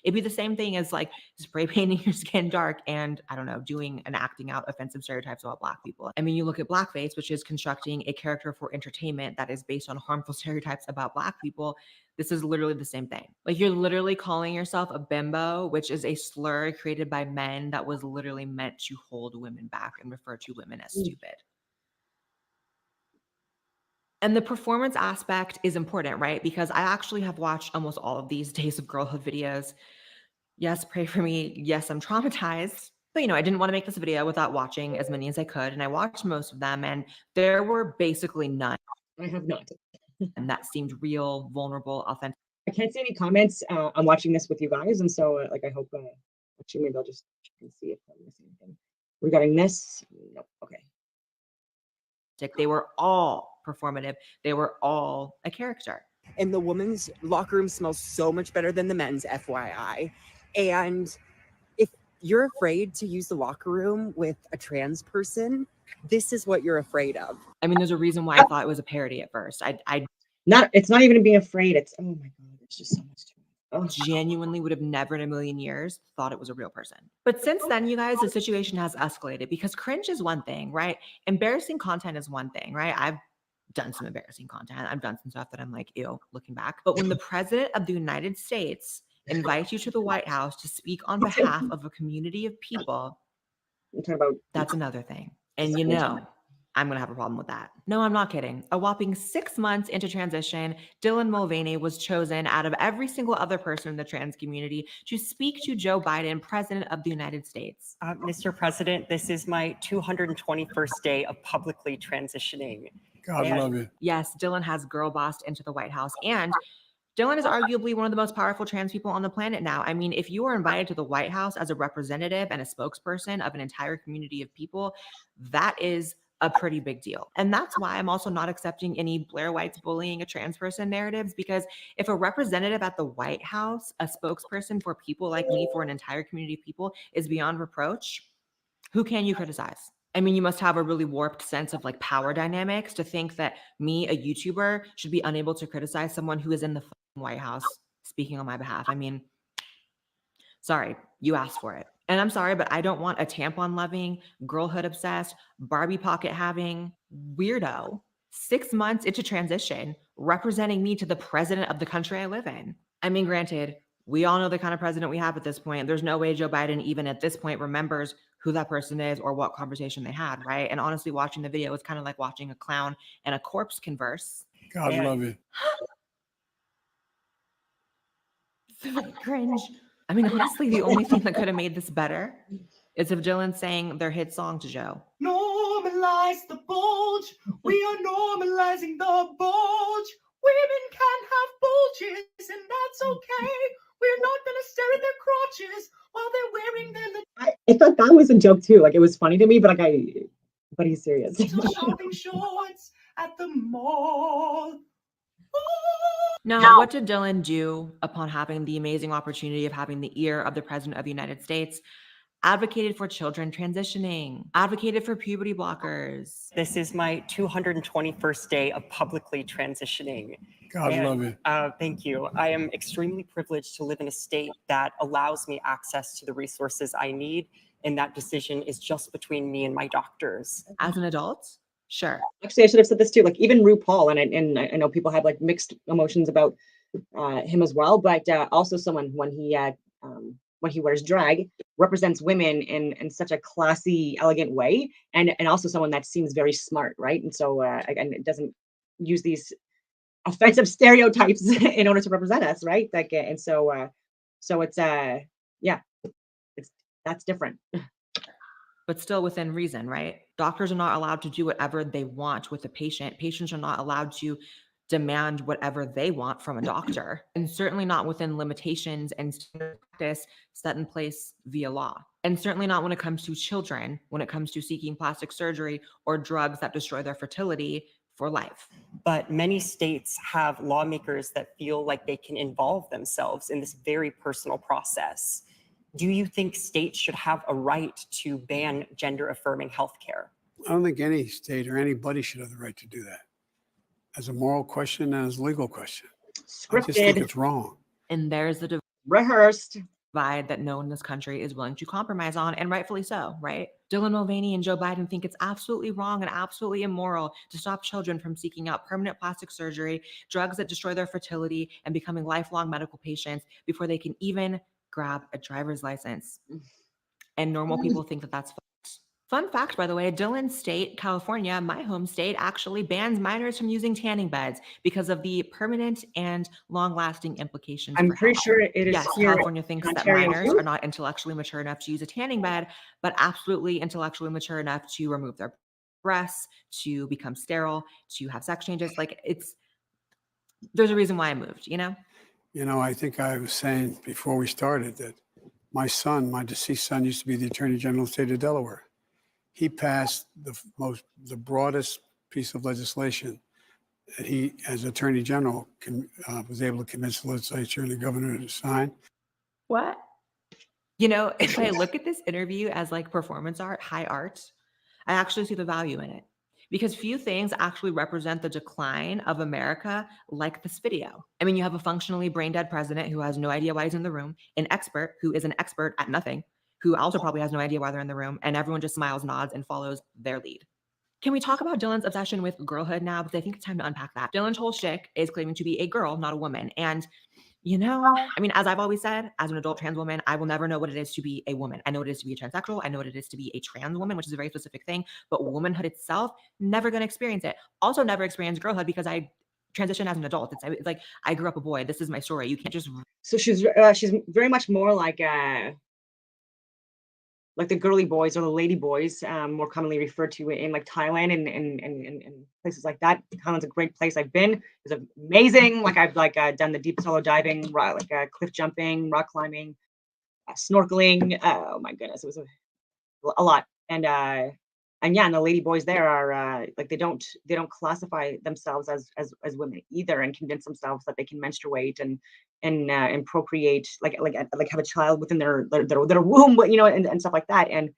It'd be the same thing as like spray painting your skin dark and I don't know, doing and acting out offensive stereotypes about Black people. I mean, you look at blackface, which is constructing a character for entertainment that is based on harmful stereotypes about Black people. This is literally the same thing. Like you're literally calling yourself a bimbo, which is a slur created by men that was literally meant to hold women back and refer to women as stupid. And the performance aspect is important, right? Because I actually have watched almost all of these Days of Girlhood videos. Yes, pray for me. Yes, I'm traumatized. But, you know, I didn't want to make this video without watching as many as I could. And I watched most of them, and there were basically none. I have not. And that seemed real, vulnerable, authentic. I can't see any comments. I'm watching this with you guys, and so like I hope. Actually, maybe I'll just check and see if I'm missing anything regarding this. Nope. Okay. They were all performative. They were all a character. And the women's locker room smells so much better than the men's, FYI. And if you're afraid to use the locker room with a trans person, this is what you're afraid of. I mean, there's a reason why I thought it was a parody at first. It's not even being afraid. It's, oh my God, it's just so much too much. Genuinely would have never in a million years thought it was a real person. But since then, you guys, the situation has escalated because cringe is one thing, right? Embarrassing content is one thing, right? I've done some embarrassing content. I've done some stuff that I'm like, ew, looking back. But when the president of the United States invites you to the White House to speak on behalf of a community of people, that's another thing. And you know, I'm going to have a problem with that. No, I'm not kidding. A whopping 6 months into transition, Dylan Mulvaney was chosen out of every single other person in the trans community to speak to Joe Biden, President of the United States. Mr. President, this is my 221st day of publicly transitioning. God love you. Yes, Dylan has girl bossed into the White House, and Dylan is arguably one of the most powerful trans people on the planet now. I mean, if you are invited to the White House as a representative and a spokesperson of an entire community of people, that is a pretty big deal. And that's why I'm also not accepting any Blair White's bullying a trans person narratives, because if a representative at the White House, a spokesperson for people like me, for an entire community of people, is beyond reproach, who can you criticize? I mean, you must have a really warped sense of like power dynamics to think that me, a YouTuber, should be unable to criticize someone who is in the White House speaking on my behalf. I mean, sorry, you asked for it. And I'm sorry, but I don't want a tampon loving, girlhood obsessed, Barbie pocket having weirdo 6 months into transition representing me to the president of the country I live in. I mean, granted, we all know the kind of president we have at this point. There's no way Joe Biden, even at this point, remembers who that person is or what conversation they had, right? And honestly, watching the video was kind of like watching a clown and a corpse converse. God love you. Cringe. I mean, honestly, the only thing that could have made this better is if Dylan sang their hit song to Joe. Normalize the bulge. We are normalizing the bulge. Women can have bulges, and that's okay. We're not going to stare at their crotches while they're wearing their I thought that was a joke too. Like it was funny to me, but but he's serious. little shopping shorts at the mall. Now, what did Dylan do upon having the amazing opportunity of having the ear of the President of the United States? Advocated for children transitioning, advocated for puberty blockers. This is my 221st day of publicly transitioning. God love you. Thank you. I am extremely privileged to live in a state that allows me access to the resources I need, and that decision is just between me and my doctors. As an adult? Sure. Actually, I should have said this too. Like even RuPaul, and I know people have like mixed emotions about him as well, but also someone when he wears drag represents women in such a classy, elegant way, and also someone that seems very smart, right? And so and it doesn't use these offensive stereotypes in order to represent us, right? Like and so it's yeah, that's different. But still within reason, right? Doctors are not allowed to do whatever they want with the patient. Patients are not allowed to demand whatever they want from a doctor, and certainly not within limitations and standard practice set in place via law. And certainly not when it comes to children, when it comes to seeking plastic surgery or drugs that destroy their fertility for life. But many states have lawmakers that feel like they can involve themselves in this very personal process. Do you think states should have a right to ban gender affirming healthcare? I don't think any state or anybody should have the right to do that. As a moral question and as a legal question. I just think it's wrong. And there's the rehearsed divide that no one in this country is willing to compromise on, and rightfully so, right? Dylan Mulvaney and Joe Biden think it's absolutely wrong and absolutely immoral to stop children from seeking out permanent plastic surgery, drugs that destroy their fertility, and becoming lifelong medical patients before they can even grab a driver's license. And normal people think that that's fun fact, by the way, Dylan's state, California, my home state, actually bans minors from using tanning beds because of the permanent and long-lasting implications. I'm for pretty health. sure it is Yes, here California in thinks that Ontario minors too. are not intellectually mature enough to use a tanning bed, but absolutely intellectually mature enough to remove their breasts, to become sterile, to have sex changes. Like there's a reason why I moved, you know? You know, I think I was saying before we started that my son, my deceased son, used to be the Attorney General of the state of Delaware. He passed the broadest piece of legislation that he, as Attorney General, was able to convince the legislature and the governor to sign. What? You know, if I look at this interview as like performance art, high art, I actually see the value in it. Because few things actually represent the decline of America like this video. I mean, you have a functionally brain dead president who has no idea why he's in the room, an expert who is an expert at nothing, who also probably has no idea why they're in the room, and everyone just smiles, nods, and follows their lead. Can we talk about Dylan's obsession with girlhood now? Because I think it's time to unpack that. Dylan's whole shtick is claiming to be a girl, not a woman. And, you know, I mean, as I've always said, as an adult trans woman, I will never know what it is to be a woman. I know what it is to be a transsexual. I know what it is to be a trans woman, which is a very specific thing. But womanhood itself, never going to experience it. Also never experienced girlhood because I transitioned as an adult. It's like, I grew up a boy. This is my story. You can't just... So she's very much more like the girly boys or the lady boys, more commonly referred to in like Thailand and places like that. Thailand's a great place. I've been. It's amazing. Like I've done the deep solo diving, cliff jumping, rock climbing, snorkeling. Oh my goodness, it was a lot. And yeah, and the lady boys there are like they don't classify themselves as women either, and convince themselves that they can menstruate and procreate, like have a child within their womb, you know, and stuff like that. And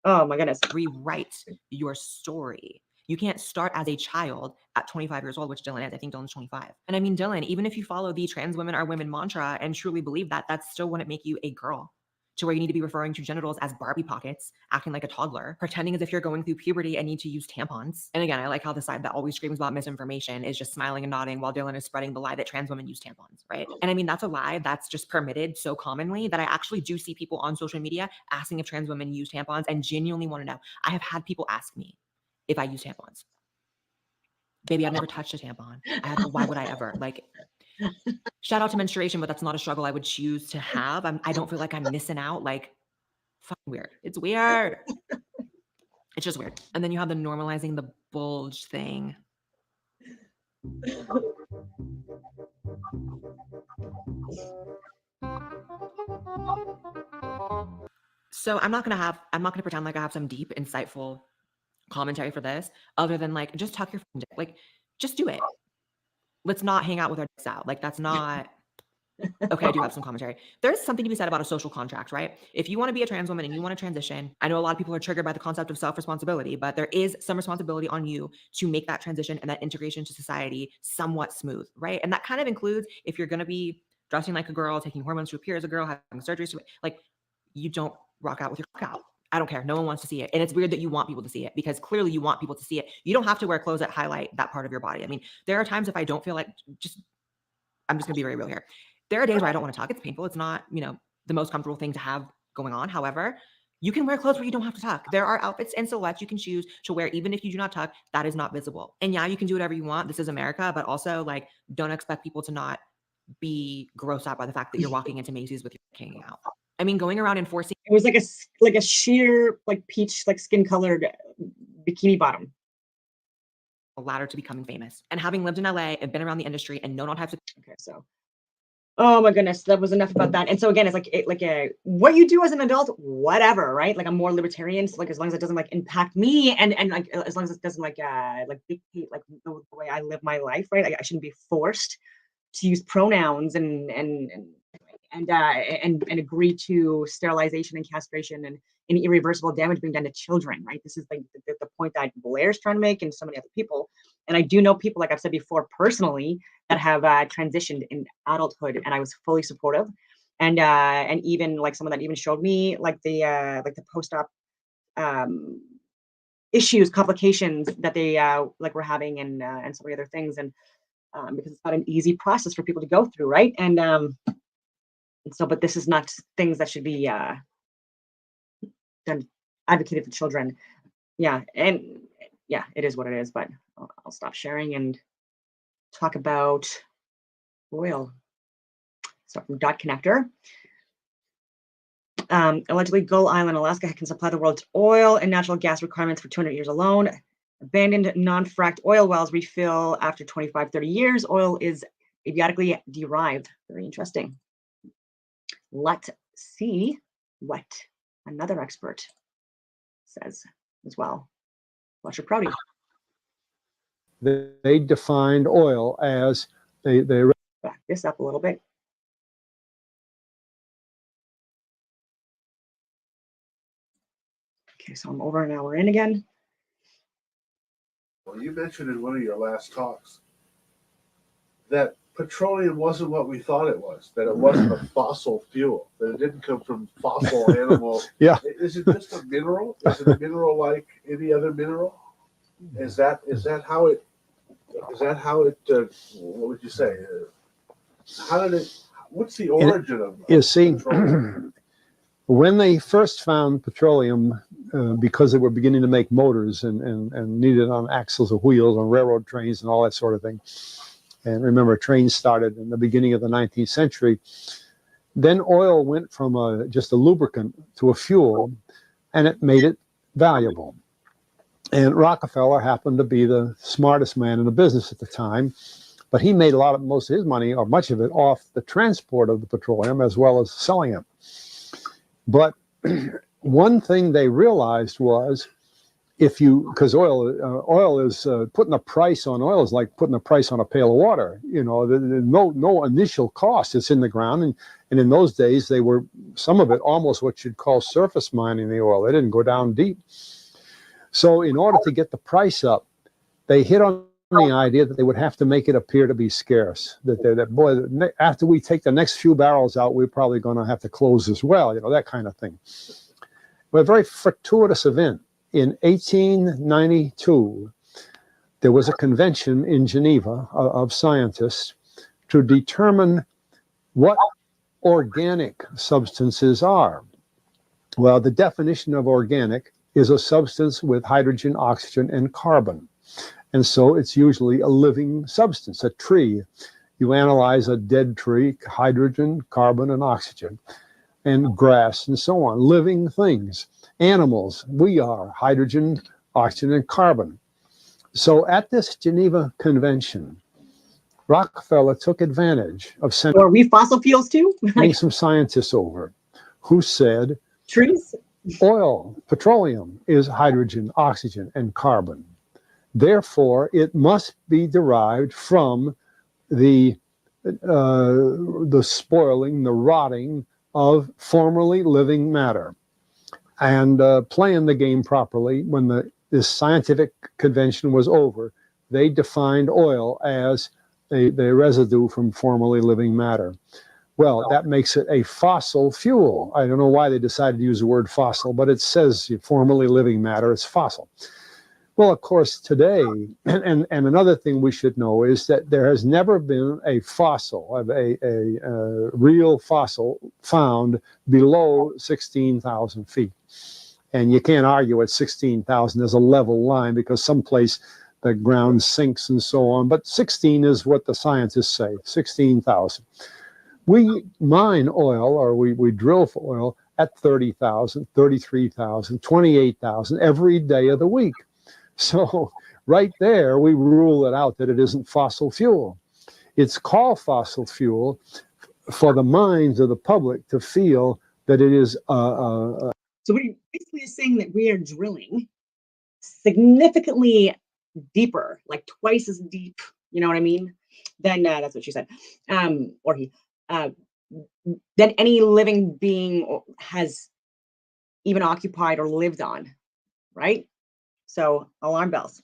oh my goodness, rewrite your story. You can't start as a child at 25 years old, which Dylan is. I think Dylan's 25. And I mean, Dylan, even if you follow the trans women are women mantra and truly believe that, that still wouldn't make you a girl. To where you need to be referring to genitals as Barbie pockets, acting like a toddler, pretending as if you're going through puberty and need to use tampons. And again, I like how the side that always screams about misinformation is just smiling and nodding while Dylan is spreading the lie that trans women use tampons, right? And I mean, that's a lie that's just permitted so commonly that I actually do see people on social media asking if trans women use tampons and genuinely want to know. I have had people ask me if I use tampons. Baby, I've never touched a tampon. Why would I ever? Like, shout out to menstruation, but that's not a struggle I would choose to have. I don't feel like I'm missing out. Like, fucking weird. It's weird. It's just weird. And then you have the normalizing the bulge thing. So I'm not gonna pretend like I have some deep, insightful commentary for this, other than like, just tuck your dick. Like, just do it. Let's not hang out with our dicks out. Like, that's not okay. I do have some commentary. There's something to be said about a social contract, right? If you want to be a trans woman and you want to transition, I know a lot of people are triggered by the concept of self-responsibility, but there is some responsibility on you to make that transition and that integration to society somewhat smooth, right? And that kind of includes if you're going to be dressing like a girl, taking hormones to appear as a girl, having surgeries, like, you don't rock out with your cock out. I don't care. No one wants to see it. And it's weird that you want people to see it, because clearly you want people to see it. You don't have to wear clothes that highlight that part of your body. I mean, there are times if I don't feel like, I'm just gonna be very real here. There are days where I don't want to tuck. It's painful. It's not, you know, the most comfortable thing to have going on. However, you can wear clothes where you don't have to tuck. There are outfits and silhouettes you can choose to wear, even if you do not tuck, that is not visible. And yeah, you can do whatever you want. This is America, but also like, don't expect people to not be grossed out by the fact that you're walking into Macy's with your hanging out. I mean, going around enforcing. It was like a sheer, like peach, like skin colored bikini bottom. ladder to becoming famous. And having lived in LA and been around the industry and known all types of Okay, so oh my goodness, that was enough about that. And so again, it's like what you do as an adult, whatever, right? Like I'm more libertarian, so like as long as it doesn't like impact me, and like as long as it doesn't like dictate like the way I live my life, right? Like, I shouldn't be forced to use pronouns and agree to sterilization and castration and irreversible damage being done to children, right? This is like the point that Blair's trying to make, and so many other people. And I do know people, like I've said before, personally, that have transitioned in adulthood, and I was fully supportive. And even like someone that even showed me like the post-op issues, complications that they like were having, and so many other things, and because it's not an easy process for people to go through, right? And so, but this is not things that should be done, advocated for children. Yeah, and yeah, it is what it is. But I'll stop sharing and talk about oil. So from Dot Connector. Allegedly, Gull Island, Alaska can supply the world's oil and natural gas requirements for 200 years alone. Abandoned non-fracked oil wells refill after 25, 30 years. Oil is abiotically derived. Very interesting. Let's see what another expert says as well. Fletcher Prouty. They defined oil as they back this up a little bit. Okay, so I'm over an hour in again. Well, you mentioned in one of your last talks that petroleum wasn't what we thought it was, that it wasn't a fossil fuel, that it didn't come from fossil animals. Yeah. Is it just a mineral? Is it a mineral like any other mineral? Is that how it what would you say? What's the origin of You see, petroleum? when they first found petroleum, because they were beginning to make motors and needed on axles or wheels on railroad trains and all that sort of thing. And remember, trains started in the beginning of the 19th century. Then oil went from just a lubricant to a fuel, and it made it valuable. And Rockefeller happened to be the smartest man in the business at the time, but he made most of his money, or much of it, off the transport of the petroleum as well as selling it. But one thing they realized was, because oil is putting a price on oil is like putting a price on a pail of water. You know, no initial cost. It's in the ground, and in those days they were, some of it almost what you'd call surface mining the oil. They didn't go down deep. So in order to get the price up, they hit on the idea that they would have to make it appear to be scarce. That boy, after we take the next few barrels out, we're probably going to have to close as well. You know, that kind of thing. But a very fortuitous event. In 1892, there was a convention in Geneva of scientists to determine what organic substances are. Well, the definition of organic is a substance with hydrogen, oxygen, and carbon. And so it's usually a living substance, a tree. You analyze a dead tree, hydrogen, carbon, and oxygen, and grass, and so on, living things. Animals, we are hydrogen, oxygen, and carbon. So at this Geneva Convention, Rockefeller took advantage of sending Are we fossil fuels too? some scientists over who said, trees, oil, petroleum is hydrogen, oxygen, and carbon. Therefore, it must be derived from the spoiling, the rotting of formerly living matter. And playing the game properly, when this scientific convention was over, they defined oil as the residue from formerly living matter. Well, that makes it a fossil fuel. I don't know why they decided to use the word fossil, but it says formerly living matter, it's fossil. Well, of course, today, and another thing we should know is that there has never been a fossil, a real fossil found below 16,000 feet. And you can't argue at 16,000 as a level line because someplace the ground sinks and so on. But 16 is what the scientists say, 16,000. We mine oil, or we drill for oil at 30,000, 33,000, 28,000 every day of the week. So right there, we rule it out that it isn't fossil fuel. It's called fossil fuel for the minds of the public to feel that it is. So what he basically is saying that we are drilling significantly deeper, like twice as deep, you know what I mean? Then that's what she said, or he, than any living being has even occupied or lived on, right? So alarm bells.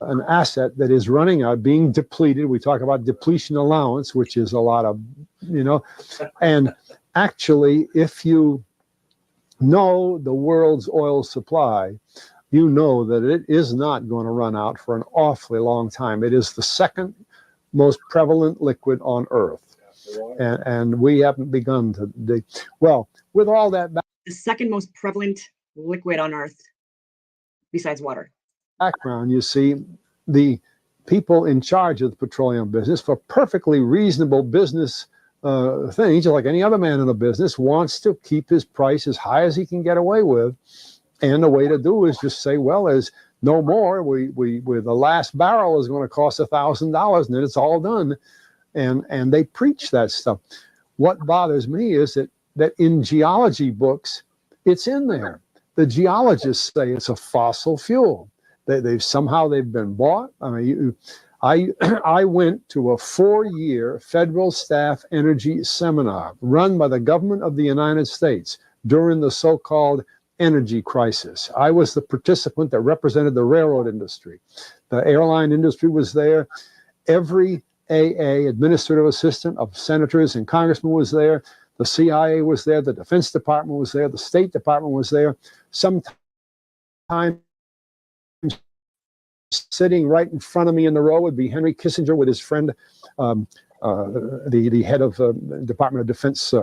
An asset that is running out, being depleted. We talk about depletion allowance, which is a lot of, and actually, if you know the world's oil supply, you know that it is not going to run out for an awfully long time. It is the second most prevalent liquid on Earth. And we haven't begun to dig. Well, with all that the second most prevalent liquid on Earth, besides water. Background, you see, the people in charge of the petroleum business, for perfectly reasonable business things, like any other man in the business, wants to keep his price as high as he can get away with. And the way to do is just say, well, there's no more. We the last barrel is going to cost $1,000, and then it's all done. And they preach that stuff. What bothers me is that in geology books, it's in there. The geologists say it's a fossil fuel. They've been bought. I mean, I went to a 4-year federal staff energy seminar run by the government of the United States during the so-called energy crisis. I was the participant that represented the railroad industry. The airline industry was there. Every AA, administrative assistant of senators and congressmen, was there. The CIA was there. The Defense Department was there. The State Department was there. Sometimes sitting right in front of me in the row would be Henry Kissinger with his friend, the head of Department of Defense.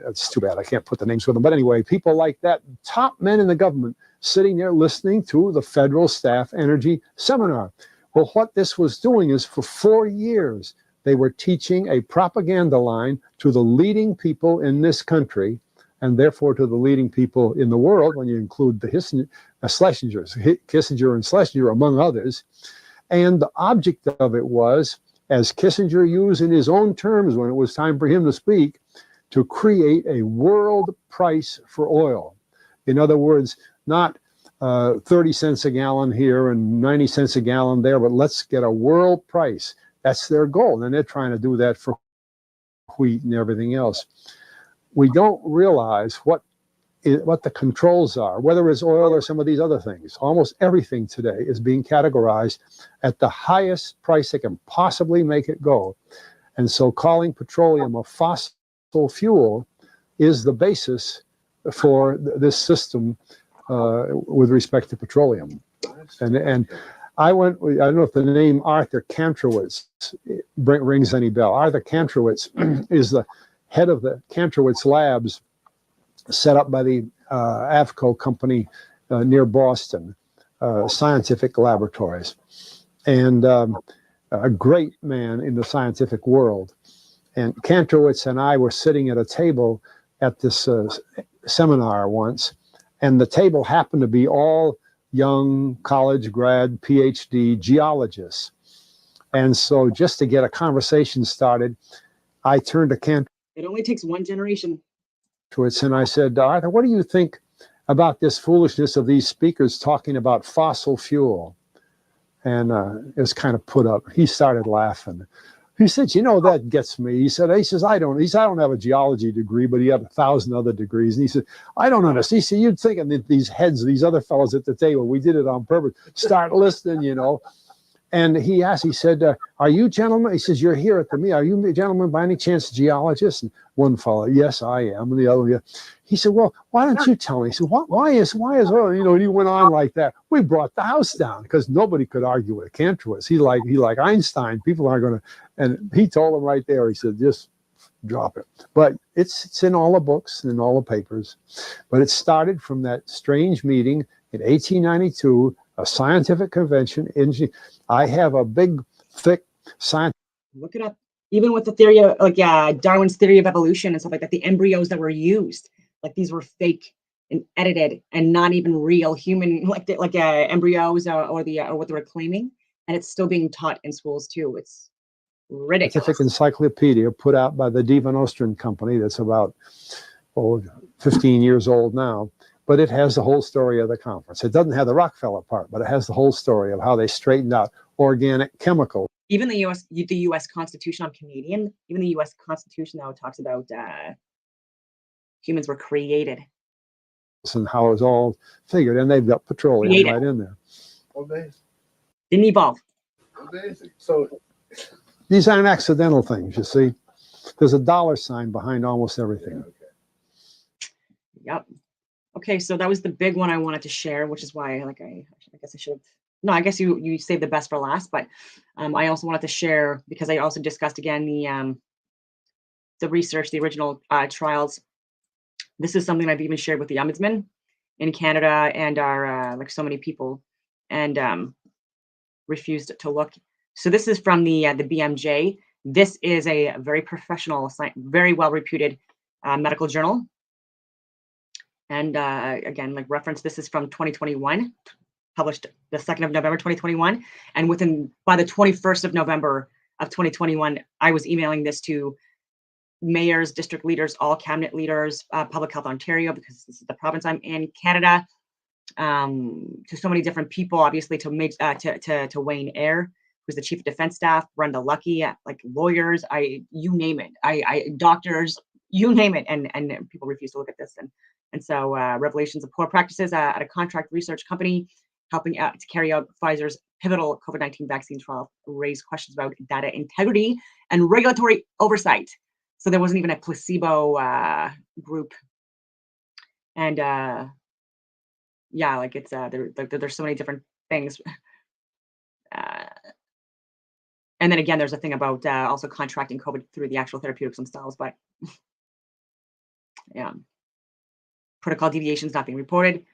It's too bad I can't put the names with them. But anyway, people like that, top men in the government, sitting there listening to the federal staff energy seminar. Well, what this was doing is for 4 years, they were teaching a propaganda line to the leading people in this country, and therefore to the leading people in the world, when you include the Schlesingers, Kissinger and Schlesinger, among others. And the object of it was, as Kissinger used in his own terms when it was time for him to speak, to create a world price for oil. In other words, not 30 cents a gallon here and 90 cents a gallon there, but let's get a world price. That's their goal. And they're trying to do that for wheat and everything else. We don't realize what the controls are, whether it's oil or some of these other things. Almost everything today is being categorized at the highest price they can possibly make it go. And so calling petroleum a fossil fuel is the basis for this system with respect to petroleum. And I don't know if the name Arthur Kantrowitz rings any bell. Arthur Kantrowitz is the head of the Kantrowitz Labs set up by the AVCO company near Boston, Scientific Laboratories, and a great man in the scientific world. And Kantrowitz and I were sitting at a table at this seminar once, and the table happened to be all young college grad, PhD geologists. And so just to get a conversation started, I turned to Kantrowitz. It only takes one generation. And I said, Arthur, what do you think about this foolishness of these speakers talking about fossil fuel? And it was kind of put up. He started laughing. He said, that gets me. He says, I don't have a geology degree, but he had 1,000 other degrees. And he said, I don't understand. He said, you'd think that these heads, these other fellows at the table, we did it on purpose, start listening, And he said, are you gentlemen? He says, you're here at the meeting. Are you gentlemen by any chance geologists? And one fellow, yes, I am. And the other, yeah. He said, well, why don't you tell me? He said, why is oil? And he went on like that. We brought the house down because nobody could argue with Kantrowitz. He like Einstein. People aren't going to. And he told them right there. He said, just drop it. But it's in all the books and in all the papers. But it started from that strange meeting in 1892, a scientific convention. I have a big, thick science. Look it up. Even with the theory of Darwin's theory of evolution and stuff like that, the embryos that were used, like these were fake and edited and not even real human like embryos or what they were claiming, and it's still being taught in schools too. It's ridiculous. Scientific encyclopedia put out by the Divan Ostrin Company that's about 15 years old now, but it has the whole story of the conference. It doesn't have the Rockefeller part, but it has the whole story of how they straightened out organic chemicals. Even the U.S. Constitution, I'm Canadian, even the U.S. Constitution now talks about humans were created. And how it's all figured, and they've got petroleum Created. right in there. Amazing. Didn't evolve. Amazing. So These aren't accidental things, you see. There's a dollar sign behind almost everything. Yep. Okay, so that was the big one I wanted to share, which is why I guess I should have. No, I guess you saved the best for last, but I also wanted to share because I also discussed again the research, the original trials. This is something I've even shared with the ombudsman in Canada and our like so many people, and refused to look. So this is from the BMJ. This is a very professional, very well reputed medical journal. And again, like reference, this is from 2021, published the 2nd of November, 2021. And by the 21st of November of 2021, I was emailing this to mayors, district leaders, all cabinet leaders, Public Health Ontario, because this is the province I'm in, Canada, to so many different people, obviously to Wayne Eyre, who's the Chief of Defense Staff, Brenda Lucky, like lawyers, you name it, I doctors, you name it, and people refuse to look at this. And so revelations of poor practices at a contract research company helping out to carry out Pfizer's pivotal COVID-19 vaccine trial raise questions about data integrity and regulatory oversight. So there wasn't even a placebo group. And yeah, like it's there's so many different things. And then again, there's a thing about also contracting COVID through the actual therapeutics themselves, but yeah. Protocol deviations not being reported,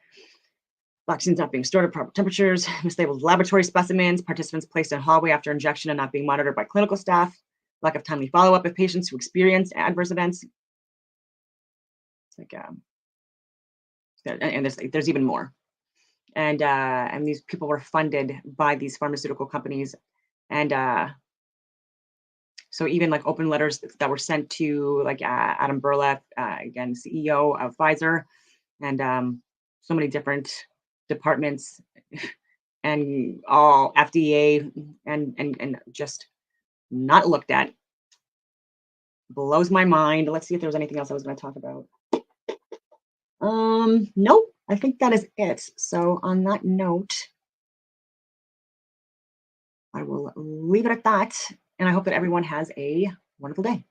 vaccines not being stored at proper temperatures, mislabeled laboratory specimens, participants placed in hallway after injection and not being monitored by clinical staff, lack of timely follow-up of patients who experience adverse events. It's like, and there's even more. And these people were funded by these pharmaceutical companies, and so even like open letters that were sent to like Adam Berla, again, CEO of Pfizer, and so many different departments and all FDA and just not looked at. Blows my mind. Let's see if there was anything else I was going to talk about. Nope, I think that is it. So on that note, I will leave it at that. And I hope that everyone has a wonderful day.